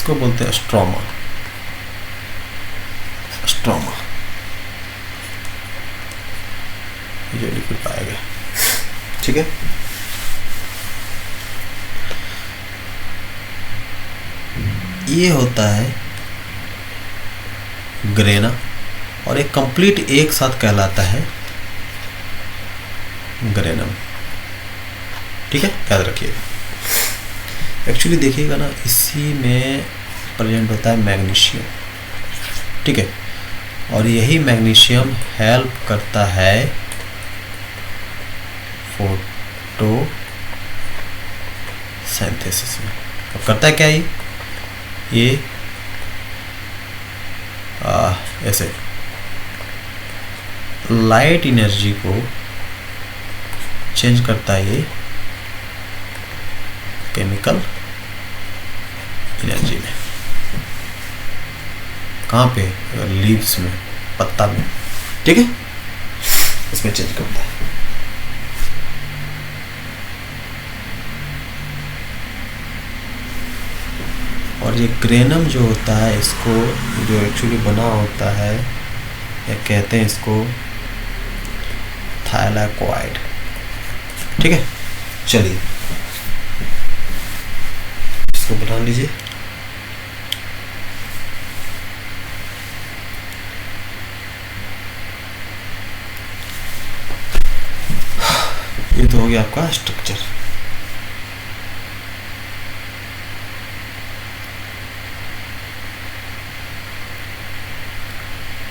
इसको बोलते हैं स्ट्रोमा। स्ट्रोमा जो लिक्विड पाया गया, ठीक है। ये होता है ग्रेना, और एक कंप्लीट एक साथ कहलाता है ग्रेनम, ठीक है, याद रखिएगा। एक्चुअली देखिएगा ना, इसी में प्रेजेंट होता है मैग्नीशियम, ठीक है, और यही मैग्नीशियम हेल्प करता है फोटोसिंथेसिस में। अब करता है क्या ये ऐसे लाइट एनर्जी को चेंज करता है, ये केमिकल एनर्जी में। कहाँ पे? लीव्स में, पत्ता में, ठीक है, इसमें चेंज करता है। और ये ग्रेनम जो होता है, इसको जो एक्चुअली बना होता है, या कहते हैं इसको थाइलाकोइड, ठीक है। चलिए इसको बना लीजिए। ये तो हो गया आपका स्ट्रक्चर।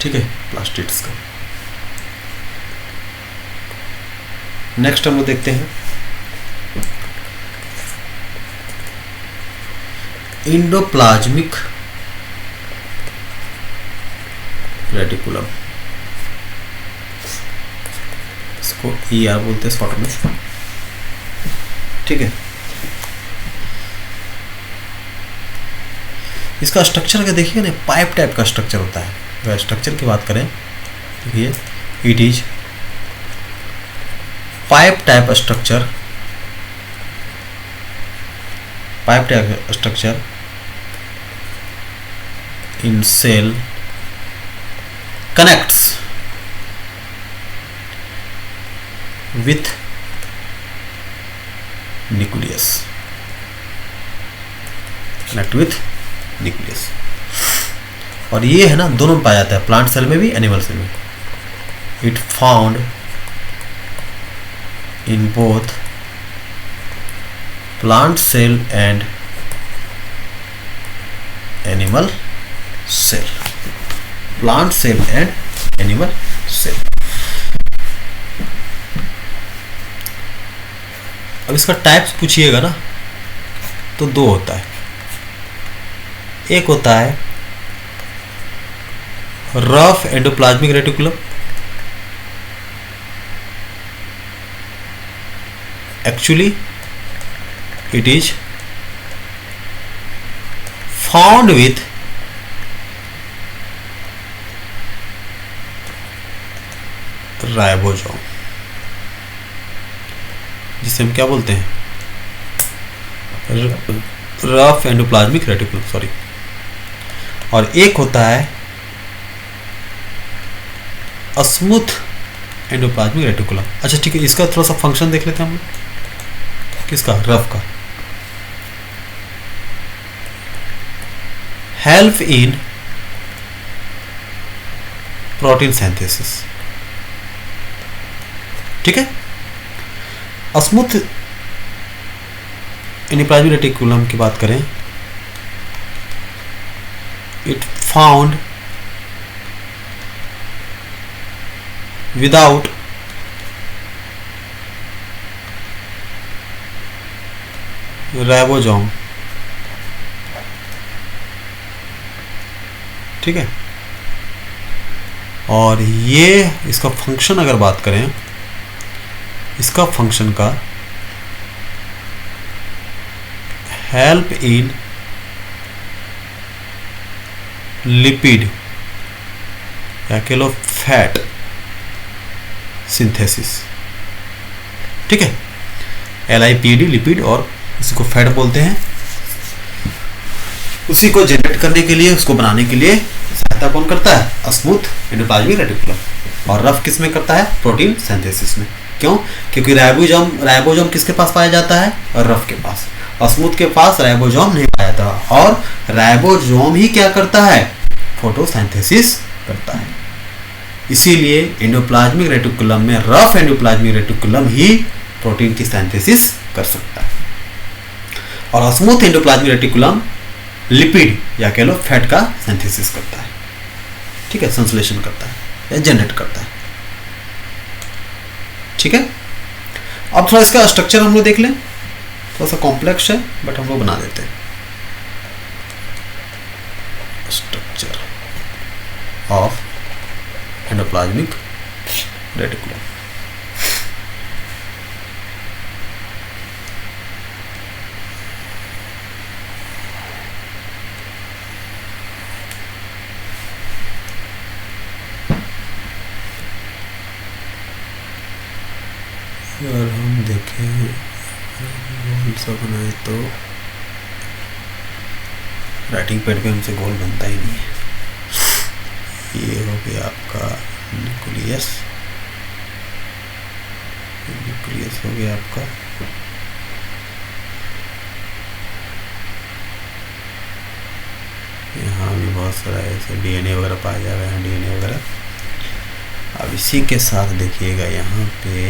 ठीक है, प्लास्टिड्स का। नेक्स्ट हम लोग देखते हैं इंडोप्लाज्मिक रेटिकुलम, इसको ER बोलते हैं शॉर्ट में, ठीक है। इसका स्ट्रक्चर अगर देखिए ना, पाइप टाइप का स्ट्रक्चर होता है। अगर स्ट्रक्चर की बात करें, देखिए it is pipe type structure, pipe type structure in cell connects with nucleus, connect with nucleus। और ये है ना, दोनों में पाया जाता है, प्लांट सेल में भी, एनिमल सेल में। It found in both plant cell and animal cell, plant cell and animal cell. अब इसका टाइप्स पूछिएगा ना, तो दो होता है। एक होता है rough endoplasmic reticulum, actually it is found with ribosome, जिसे हम क्या बोलते हैं, रफ एंडोप्लाज्मिक रेटिकुलम, सॉरी। और एक होता है स्मूथ एंडोप्लाज्मिक रेटिकुलम। अच्छा ठीक है, इसका थोड़ा सा फंक्शन देख लेते हैं हम लोग। किसका? रफ का। हेल्प इन प्रोटीन सिंथेसिस, ठीक है। स्मूथ एंडोप्लाज्मिक रेटिकुलम की बात करें, इट फाउंड विदाउट राइबोसोम, ठीक है। और ये इसका फंक्शन अगर बात करें, इसका फंक्शन का हेल्प इन लिपिड या कह लो फैट सिंथेसिस, ठीक है। LIPD लिपिड, और इसको फैट बोलते हैं। उसी को जनरेट करने के लिए, उसको बनाने के लिए सहायता कौन करता है? Smooth endoplasmic reticulum. और रफ किस में करता है? प्रोटीन सिंथेसिस में। क्यों? क्योंकि राइबोसोम किसके पास पाया जाता है? रफ के पास। स्मूथ के पास राइबोसोम नहीं पाया जाता, और राइबोसोम ही क्या करता है? फोटोसिंथेसिस करता है। इसीलिए एंडोप्लाज्मिक रेटिकुलम में, रफ एंडोप्लाज्मिक रेटिकुलम ही प्रोटीन की सिंथेसिस कर सकता है, और स्मूथ एंडोप्लाज्मिक रेटिकुलम लिपिड या कह लो फैट का सिंथेसिस करता है। ठीक है, संश्लेषण करता है या जनरेट करता है। ठीक है, अब थोड़ा इसका स्ट्रक्चर हम लोग देख लें। थोड़ा सा कॉम्प्लेक्स है बट हम लोग बना देते हैं। Structure of endoplasmic reticulum. अगर हम देखें गोल सा बनाए तो राइटिंग पैड पे हमसे गोल बनता ही नहीं है। ये हो गया आपका न्यूक्लियस, न्यूक्लियस हो गया आपका। यहाँ भी बहुत सारा ऐसे डीएनए वगैरह पाया जाएगा, यहाँ डीएनए वगैरह। अब इसी के साथ देखिएगा यहाँ पे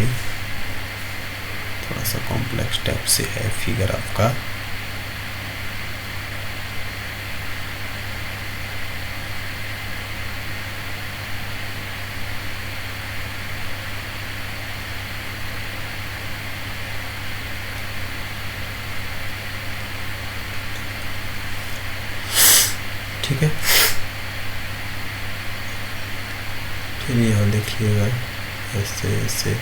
थोड़ा सा कॉम्प्लेक्स टाइप से है फिगर आपका। ठीक है, फिर यहाँ देखिएगा ऐसे ऐसे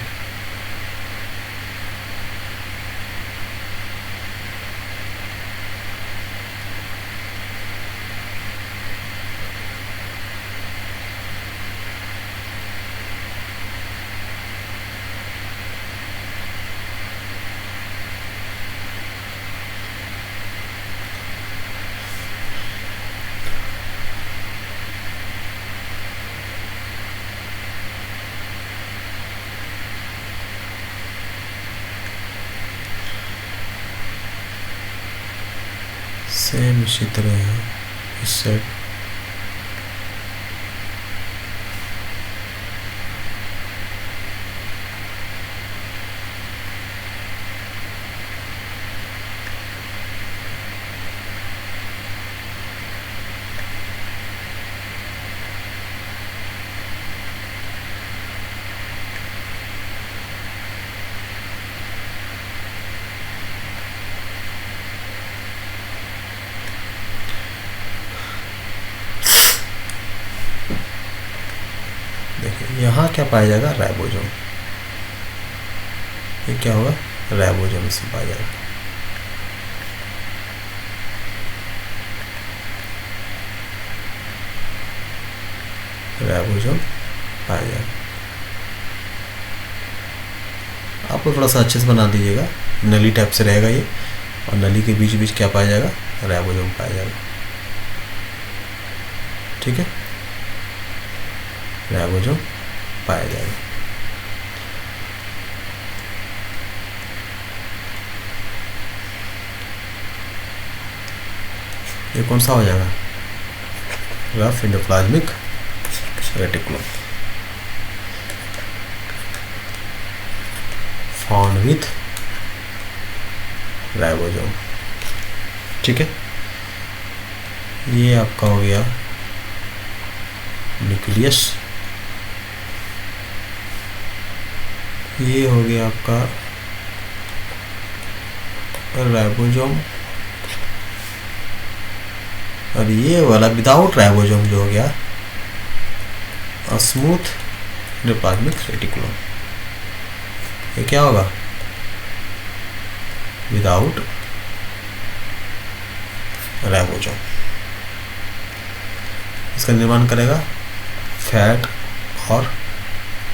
सेम इसी तरह है इस साइड। यहाँ क्या पाया जाएगा? राइबोसोम। ये क्या होगा? राइबोसोम इसमें पाया जाएगा। राइबोसोम पाया जाएगा। आपको थोड़ा सा अच्छे से बना दीजिएगा, नली टाइप से रहेगा ये, और नली के बीच बीच क्या पाया जाएगा? राइबोसोम पाया जाएगा। ठीक है, राइबोसोम पाया जाएगा। ये कौन सा हो जाएगा? Rough endoplasmic reticulum found with ribosome. ठीक है, ये आपका हो गया न्यूक्लियस। ये हो गया आपका राइबोसोम, और ये वाला विदाउट राइबोसोम जो हो गया स्मूथ एंडोप्लाज्मिक रेटिकुलम। ये क्या होगा? Without ribosome. इसका निर्माण करेगा फैट और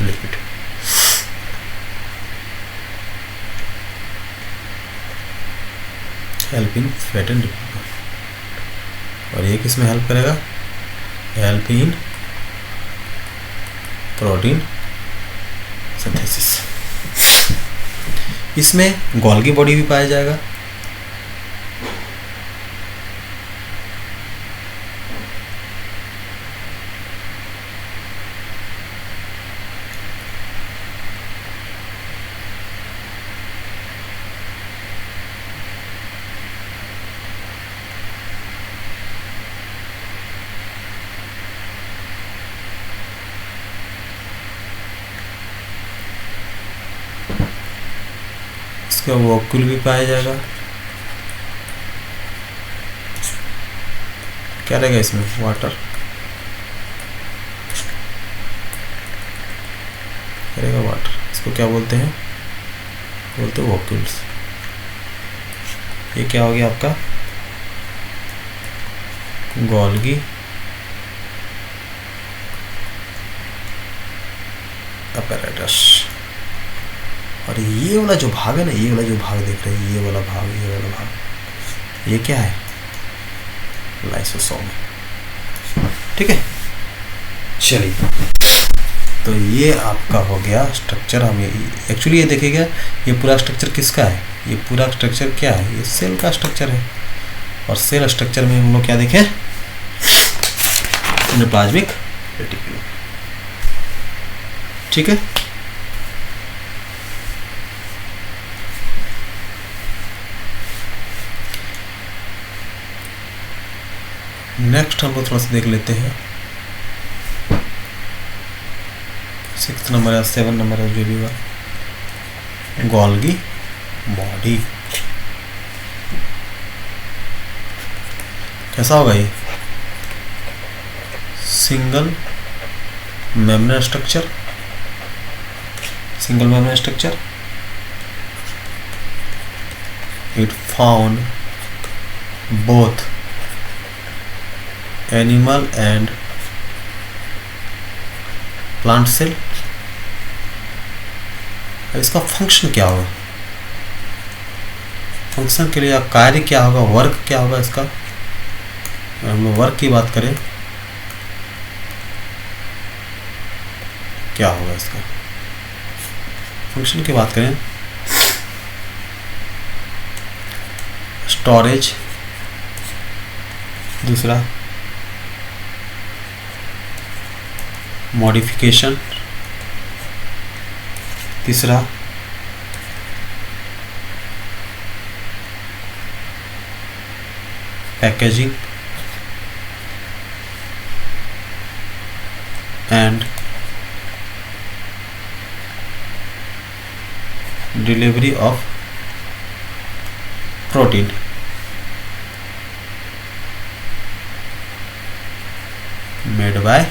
lipid. Helping fat and lipid. और ये किस में हेल्प करेगा, हेल्प इन प्रोटीन सिंथेसिस। इसमें गोल्गी बॉडी भी पाया जाएगा। इसका वॉक्यूल भी पाया जाएगा। क्या रहेगा इसमें, वाटर रहेगा, वाटर, इसको क्या बोलते हैं, बोलते हैं वॉक्यूल्स। ये क्या हो गया आपका, गोल्गी अपैरेटस। और ये वाला जो भाग है ना, ये वाला जो भाग देख रहे हैं, ये वाला भाग, ये क्या है, लाइसोसोम। ठीक है, चलिए, तो ये आपका हो गया स्ट्रक्चर। हम एक्चुअली ये देखिएगा, ये पूरा स्ट्रक्चर किसका है, ये पूरा स्ट्रक्चर क्या है, ये सेल का स्ट्रक्चर है। और सेल स्ट्रक्चर में हम लोग क्या देखें, एंडोप्लाज्मिक रेटिकुलम। ठीक है, नेक्स्ट हम लोग थोड़ा सा देख लेते हैं 6 नंबर या 7 नंबर है जो भी हुआ, गोल्गी बॉडी। कैसा होगा ये, single membrane structure, single membrane structure. It found both animal and plant cell. इसका फंक्शन क्या होगा, फंक्शन के लिए या कार्य क्या होगा, वर्क क्या होगा इसका। हम लोग वर्क की बात करें, क्या होगा इसका, फंक्शन की बात करें, स्टोरेज, दूसरा मॉडिफिकेशन, तीसरा packaging and delivery of protein. Made by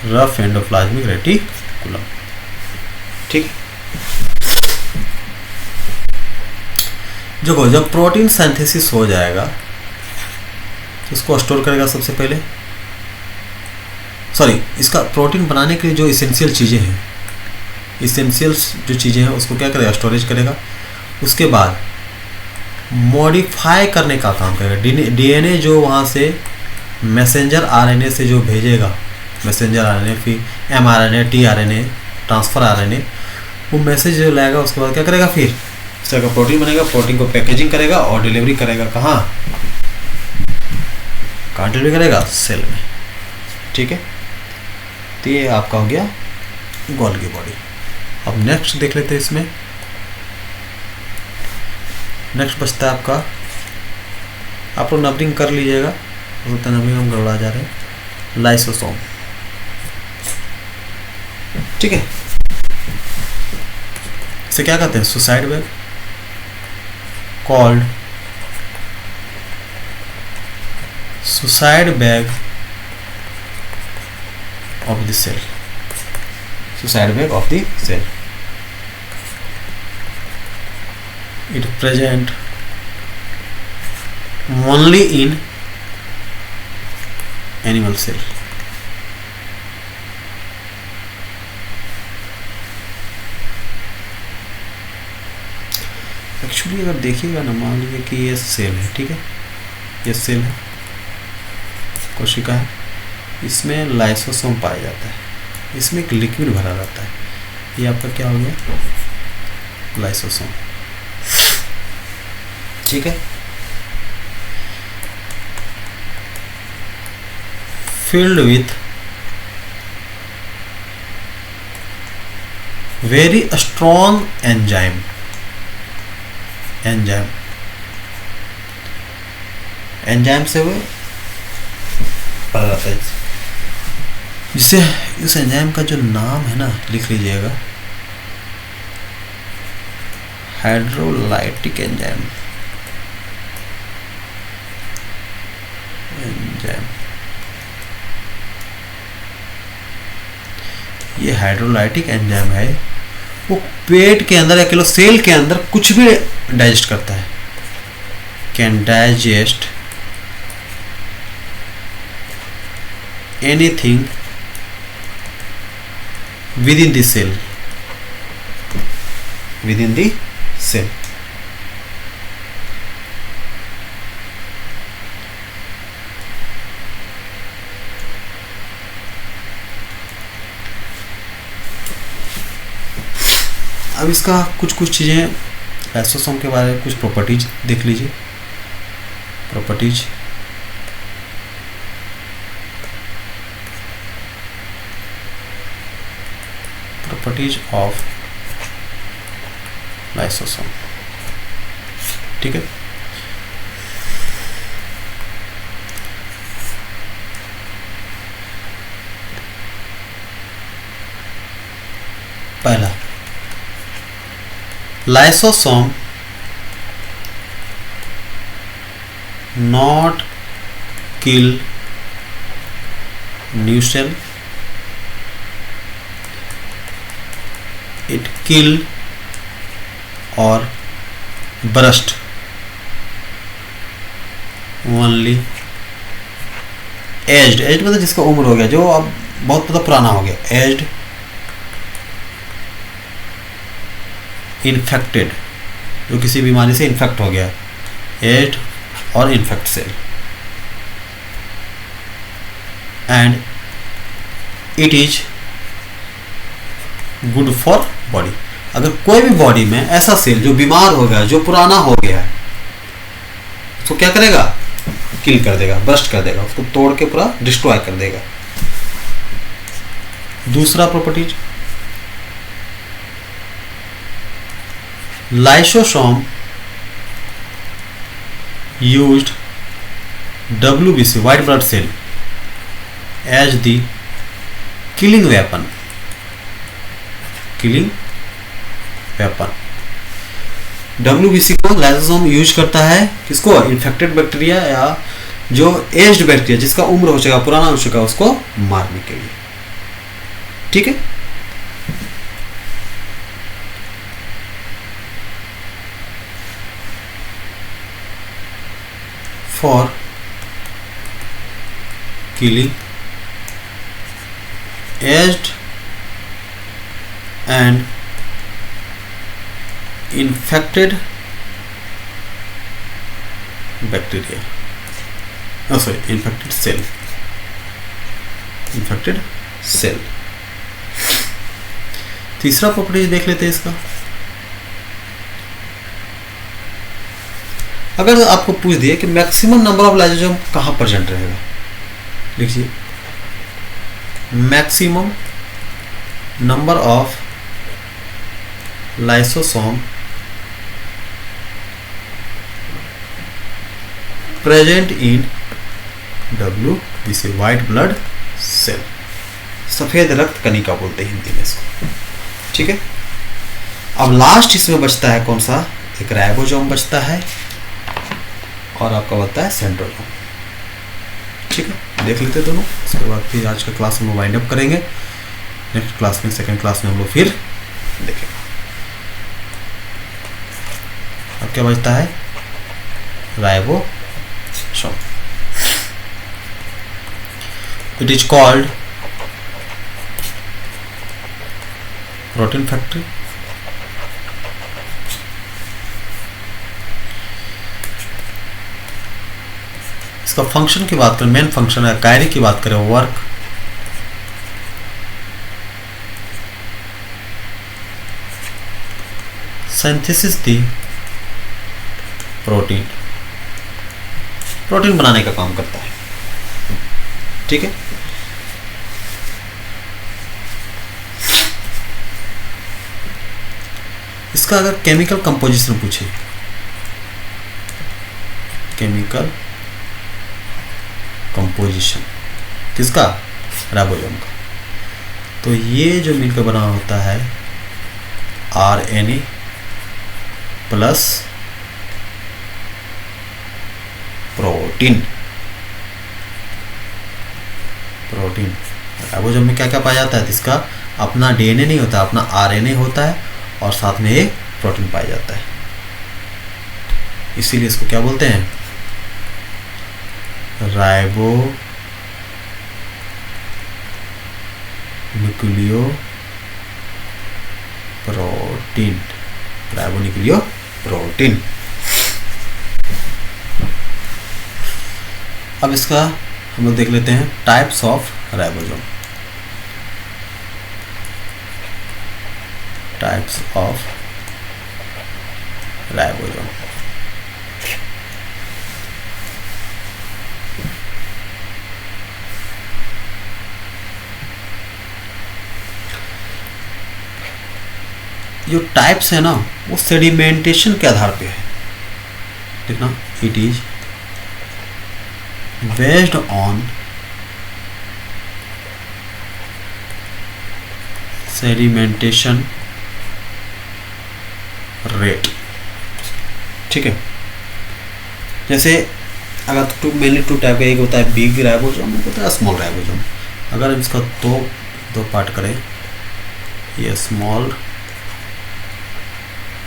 rough endoplasmic reticulum. ठीक, देखो जब प्रोटीन सिंथेसिस हो जाएगा तो इसको स्टोर करेगा सबसे पहले, सॉरी, इसका प्रोटीन बनाने के लिए जो इसेंशियल चीज़ें हैं, इसेंशियल्स जो चीज़ें हैं उसको क्या करेगा, स्टोरेज करेगा। उसके बाद मॉडिफाई करने का काम करेगा। डीएनए जो वहाँ से मैसेंजर आरएनए से जो भेजेगा, मैसेंजर आरएनए, फिर एमआरएनए, टीआरएनए, ट्रांसफर आरएनए, वो मैसेज जो लाएगा उसके बाद क्या करेगा, फिर इस तरह का प्रोटीन बनेगा। प्रोटीन को पैकेजिंग करेगा और डिलीवरी करेगा कहाँ डिलीवरी करेगा, सेल में। ठीक है, तो ये आपका हो गया गोल्गी बॉडी। अब नेक्स्ट देख लेते हैं, इसमें नेक्स्ट बचता है आपका, आप लोग नंबरिंग कर लीजिएगा, नंबरिंग हम गड़बड़ा जा रहे हैं, लाइसोसोम। ठीक है, इसे क्या कहते हैं, suicide web, called suicide bag of the cell, suicide bag of the cell. It present only in animal cell. Actually अगर देखिएगा ना, मान लीजिए कि ये सेल है, ठीक है, ये सेल है, कोशिका है, इसमें लाइसोसोम पाया जाता है, इसमें एक लिक्विड भरा रहता है, ये आपका क्या हो गया, लाइसोसोम, ठीक है। filled with very strong enzyme से वो पड़ा रहता है, जिससे इस एंजाइम का जो नाम है ना, लिख लीजिएगा, हाइड्रोलाइटिक एंजाइम। ये हाइड्रोलाइटिक एंजाइम है, वो पेट के अंदर या किलो सेल के अंदर कुछ भी डाइजेस्ट करता है, can digest anything within the cell, within the cell। अब इसका कुछ चीज़ें लाइसोसोम के बारे में, कुछ प्रॉपर्टीज देख लीजिए। प्रॉपर्टीज ऑफ लाइसोसोम, ठीक है। पहला, lysosome not kill new cell, it kill or burst only aged मतलब जिसका उम्र हो गया, जो अब बहुत ज़्यादा पुराना हो गया, aged इन्फेक्टेड, जो किसी बीमारी से इन्फेक्ट हो गया, एज और infect cell, and it is good for body. अगर कोई भी बॉडी में ऐसा सेल जो बीमार हो गया, जो पुराना हो गया, उसको क्या करेगा, किल कर देगा, बस्ट कर देगा, उसको तोड़ के पूरा डिस्ट्रॉय कर देगा। दूसरा properties, lysosome used WBC white blood cell as the killing weapon, WBC को लाइसोसोम यूज करता है, किसको, इन्फेक्टेड बैक्टीरिया या जो एज्ड बैक्टीरिया जिसका उम्र हो चुका, पुराना हो चुका, उसको मारने के लिए, ठीक है। for killing aged and infected bacteria, infected cell। तीसरा प्रॉपर्टी देख लेते हैं इसका। अगर आपको पूछ दिए कि मैक्सिमम नंबर ऑफ लाइसोसोम कहाँ प्रेजेंट रहेगा, लिखिए, maximum number of lysosome present in WBC white blood cell, सफेद रक्त कणिका बोलते हैं हिंदी में इसको, ठीक है। अब लास्ट इसमें बचता है कौन सा, एक राइबोसोम बचता है और आपका बनता है सेंट्रोसोम, ठीक है। देख लेते दोनों, उसके बाद फिर आज का क्लास हम वाइंड अप करेंगे। नेक्स्ट क्लास में, सेकंड क्लास में हम लोग फिर देखेंगे। अब क्या बचता है, ribosome. It is called protein factory, इसका फंक्शन की बात करें, मेन फंक्शन है, कार्य की बात करें, वर्क, सिंथेसिस दी प्रोटीन, प्रोटीन बनाने का काम करता है। ठीक है, इसका अगर केमिकल कंपोजिशन पूछे, केमिकल कंपोजिशन किसका, राइबोसोम का, तो ये जो मिलकर बना होता है RNA plus protein. Protein ribosome में क्या क्या पाया जाता है, इसका अपना DNA नहीं होता, अपना RNA होता है और साथ में एक प्रोटीन पाया जाता है। इसीलिए इसको क्या बोलते हैं, ribo nucleo protein, ribo nucleo protein. अब इसका हम लोग देख लेते हैं types of ribosome. Types of ribosome, जो टाइप्स है ना वो सेडिमेंटेशन के आधार पे है। देखना, it is based on sedimentation rate. ठीक है, जैसे अगर मेनली टू टाइप का, एक होता है बिग राइबोसोम, एक होता है स्मॉल राइबोसोम। अगर हम इसका दो पार्ट करें, ये स्मॉल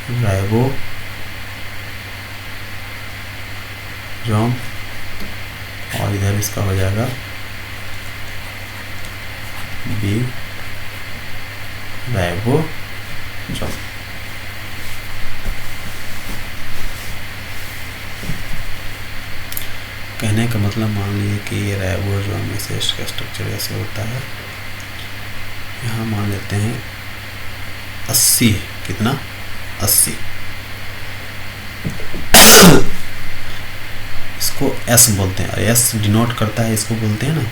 राइबोसोम और इधर इसका हो जाएगा बिग राइबोसोम। कहने का मतलब, मान लीजिए कि ये राइबोसोम में से इसका स्ट्रक्चर ऐसे होता है, यहाँ मान लेते हैं 80, कितना 80, इसको S बोलते हैं, S डिनोट करता है, इसको बोलते हैं ना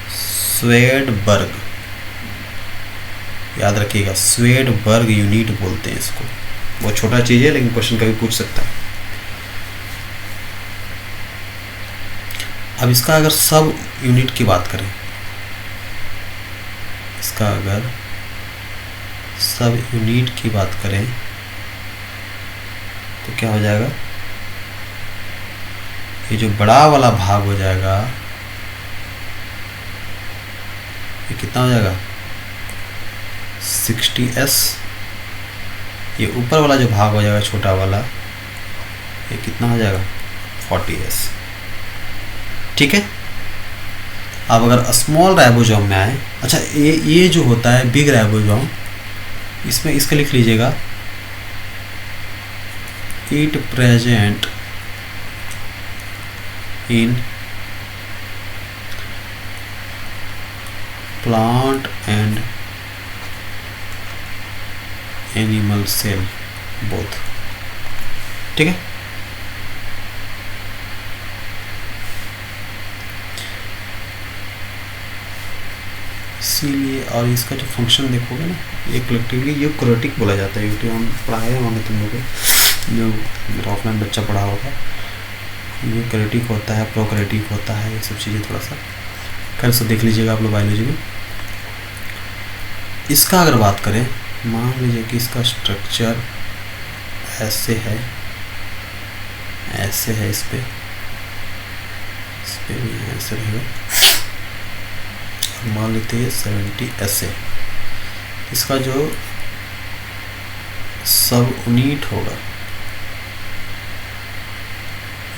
स्वेडबर्ग, याद रखिएगा, स्वेडबर्ग यूनिट बोलते हैं इसको। बहुत छोटा चीज़ है लेकिन क्वेश्चन कभी पूछ सकता है। अब इसका अगर सब यूनिट की बात करें, इसका अगर सब यूनिट की बात करें तो क्या हो जाएगा, ये जो बड़ा वाला भाग हो जाएगा, ये कितना हो जाएगा 60S। ये ऊपर वाला जो भाग हो जाएगा छोटा वाला, ये कितना हो जाएगा 40S। ठीक है, अब अगर स्मॉल राइबोसोम में आए, अच्छा ये जो होता है बिग राइबोसोम, इसमें इसका लिख लीजिएगा, it present in plant and animal cell both. ठीक है, इसीलिए, और इसका जो फंक्शन देखोगे ना, ये कलेक्टिवली यूकैरियोटिक बोला जाता है। यूट्यूब हम पढ़ाए होंगे तुम लोग, जो मेरा ऑफलाइन बच्चा पढ़ा होगा, यूकैरियोटिक होता है, प्रोकैरियोटिक होता है, ये सब चीज़ें थोड़ा सा खैर से देख लीजिएगा आप लोग बायोलॉजी में। इसका अगर बात करें, मान लीजिए कि इसका स्ट्रक्चर ऐसे है, ऐसे है, इस पे भी ऐसे रहेगा, मान लेते हैं 70 ऐसे। इसका जो सब यूनिट होगा,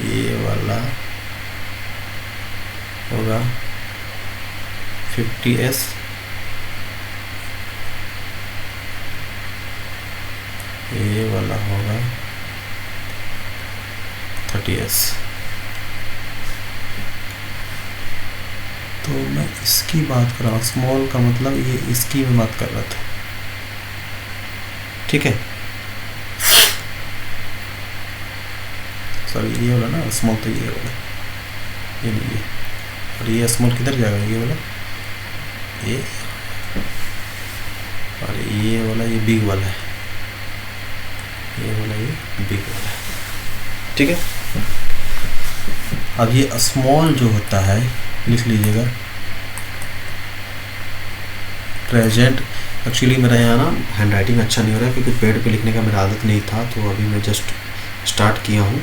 ये वाला होगा 50S, ये वाला होगा 30s। तो मैं इसकी बात कर रहा हूँ, स्मॉल का मतलब ये इसकी मैं बात कर रहा था, ठीक है। सॉरी ये वाला ना स्मॉल, तो ये वाला, ये नहीं है, और ये स्मॉल किधर जाएगा, ये वाला, ये, और ये वाला, ये बिग वाला है, ये वाला, ये बिग वाला है, ठीक है। अब ये स्मॉल जो होता है लिख लीजिएगा, प्रेजेंट। एक्चुअली मेरा यहाँ ना हैंड राइटिंग अच्छा नहीं हो रहा है क्योंकि पेड पे लिखने का मेरा आदत नहीं था, तो अभी मैं जस्ट स्टार्ट किया हूँ,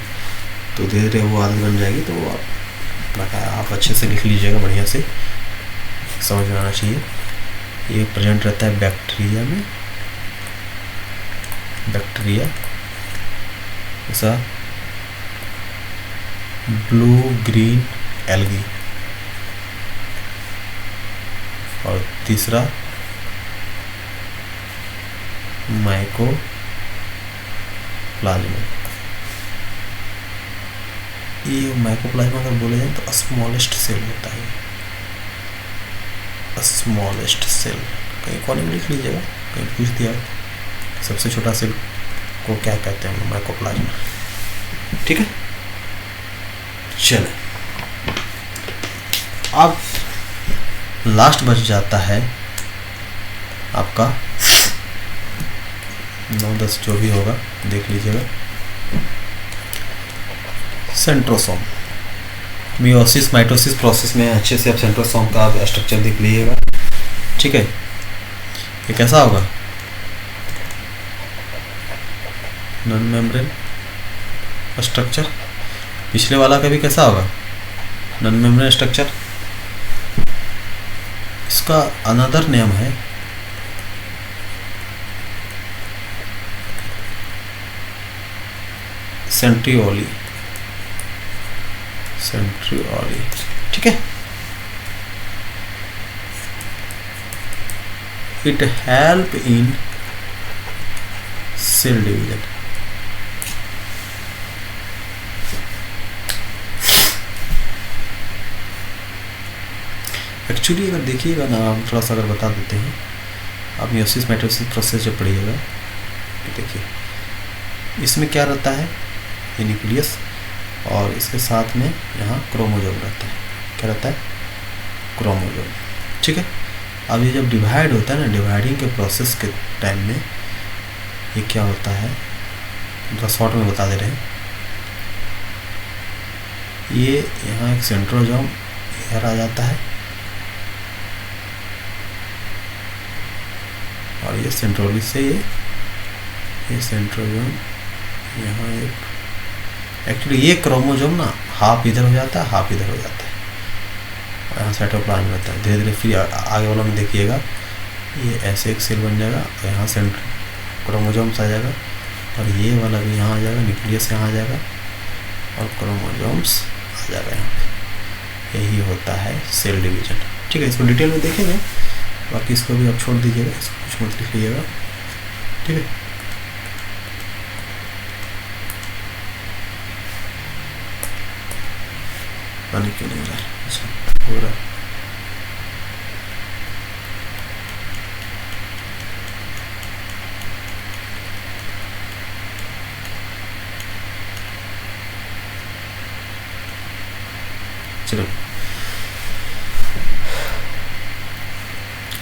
तो धीरे धीरे वो आदत बन जाएगी। तो आप अच्छे से लिख लीजिएगा, बढ़िया से समझ में आना चाहिए। ये प्रेजेंट रहता है बैक्टीरिया में, बैक्टीरिया ऐसा, ब्लू ग्रीन एल्गी, और तीसरा माइकोप्लाज्मा। ये माइकोप्लाज्मा अगर बोले जाए तो स्मॉलेस्ट सेल होता है, स्मॉलेस्ट सेल। कहीं कॉलेज में लिख लीजिएगा, कहीं पूछ दिया सबसे छोटा सेल को क्या कहते हैं, माइकोप्लाज्मा, ठीक है। चले, अब लास्ट बच जाता है आपका 9-10 जो भी होगा देख लीजिएगा, सेंट्रोसोम। मियोसिस माइटोसिस प्रोसेस में अच्छे से आप सेंट्रोसोम का आप स्ट्रक्चर देख लीजिएगा, ठीक है। ये कैसा होगा, नॉन मेम्ब्रेन स्ट्रक्चर। पिछले वाला का भी कैसा होगा, नॉन मेम्ब्रेन स्ट्रक्चर। इसका अनदर नेम है सेंट्रियोली, सेंट्रियोली, ठीक है। It help in cell division. Actually अगर देखिएगा ना, हम थोड़ा सा अगर बता देते हैं, आप मियोसिस माइटोसिस प्रोसेस जब पढ़िएगा तो देखिए इसमें क्या रहता है, ये न्यूक्लियस, और इसके साथ में यहाँ क्रोमोजोम रहता है। क्या रहता है, क्रोमोजोम, ठीक है। अब ये जब डिवाइड होता है ना, डिवाइडिंग के प्रोसेस के टाइम में ये क्या होता है, थोड़ा शॉर्ट में बता दे रहे हैं। ये यहाँ एक सेंट्रोजोम इधर आ जाता है, और ये सेंट्रोली से ये सेंट्रोजोम यहाँ एक, एक्चुअली ये क्रोमोजोम ना हाफ इधर हो जाता है, हाफ इधर हो जाता है, और यहाँ साइटोप्लाज्म रहता है। धीरे धीरे फिर आगे वाला में देखिएगा, ये ऐसे एक सेल बन जाएगा, और यहाँ क्रोमोजोम्स आ जाएगा, और ये वाला भी यहाँ आ जाएगा, न्यूक्लियस यहाँ आ जाएगा, और क्रोमोजोम्स आ जाएगा यहाँ पे। यही होता है सेल डिवीजन, ठीक है। इसको डिटेल में देखेंगे, बाकी इसको भी आप छोड़ दीजिएगा, इसको कुछ मत लिख लीजिएगा, ठीक है। पानी क्यों नहीं हो रहा है, अच्छा हो रहा है। चलो,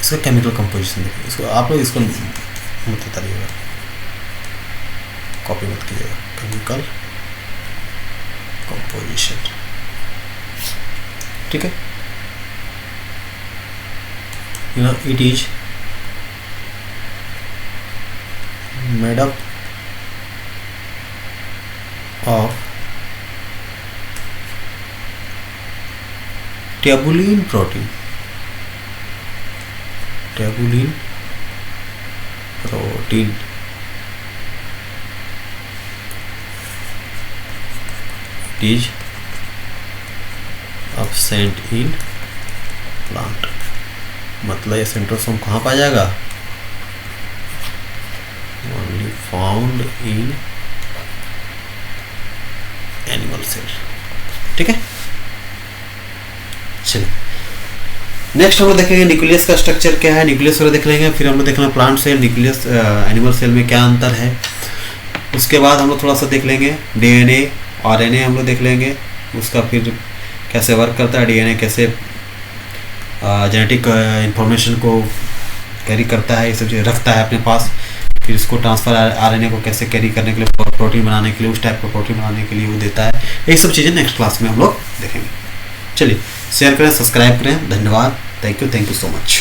इसका केमिकल कंपोजिशन देखिए, इसको आप लोग इसको मत बताइएगा, कॉपी मत कीजिएगा। केमिकल कंपोजिशन, ठीक है। It is made up of tubulin protein, tubulin protein, it is absent in plant। मतलब ये सेंट्रोसोम कहाँ पाया जाएगा, only found in animals. Cell. ठीक है, चलिए नेक्स्ट हम लोग देखेंगे न्यूक्लियस का स्ट्रक्चर क्या है, न्यूक्लियस वगैरह देख लेंगे। फिर हम लोग देखेंगे plant cell, nucleus, animal cell में क्या अंतर है। उसके बाद हम लोग थोड़ा सा देख लेंगे डीएनए, आरएनए हम लोग देख लेंगे, उसका फिर कैसे वर्क करता है, डीएनए कैसे जेनेटिक इंफॉर्मेशन को कैरी करता है, ये सब चीज़ रखता है अपने पास। फिर इसको ट्रांसफर आरएनए को कैसे कैरी करने के लिए, प्रोटीन बनाने के लिए, उस टाइप का प्रोटीन बनाने के लिए वो देता है। ये सब चीज़ें नेक्स्ट क्लास में हम लोग देखेंगे। चलिए शेयर करें, सब्सक्राइब करें। धन्यवाद, थैंक यू सो मच।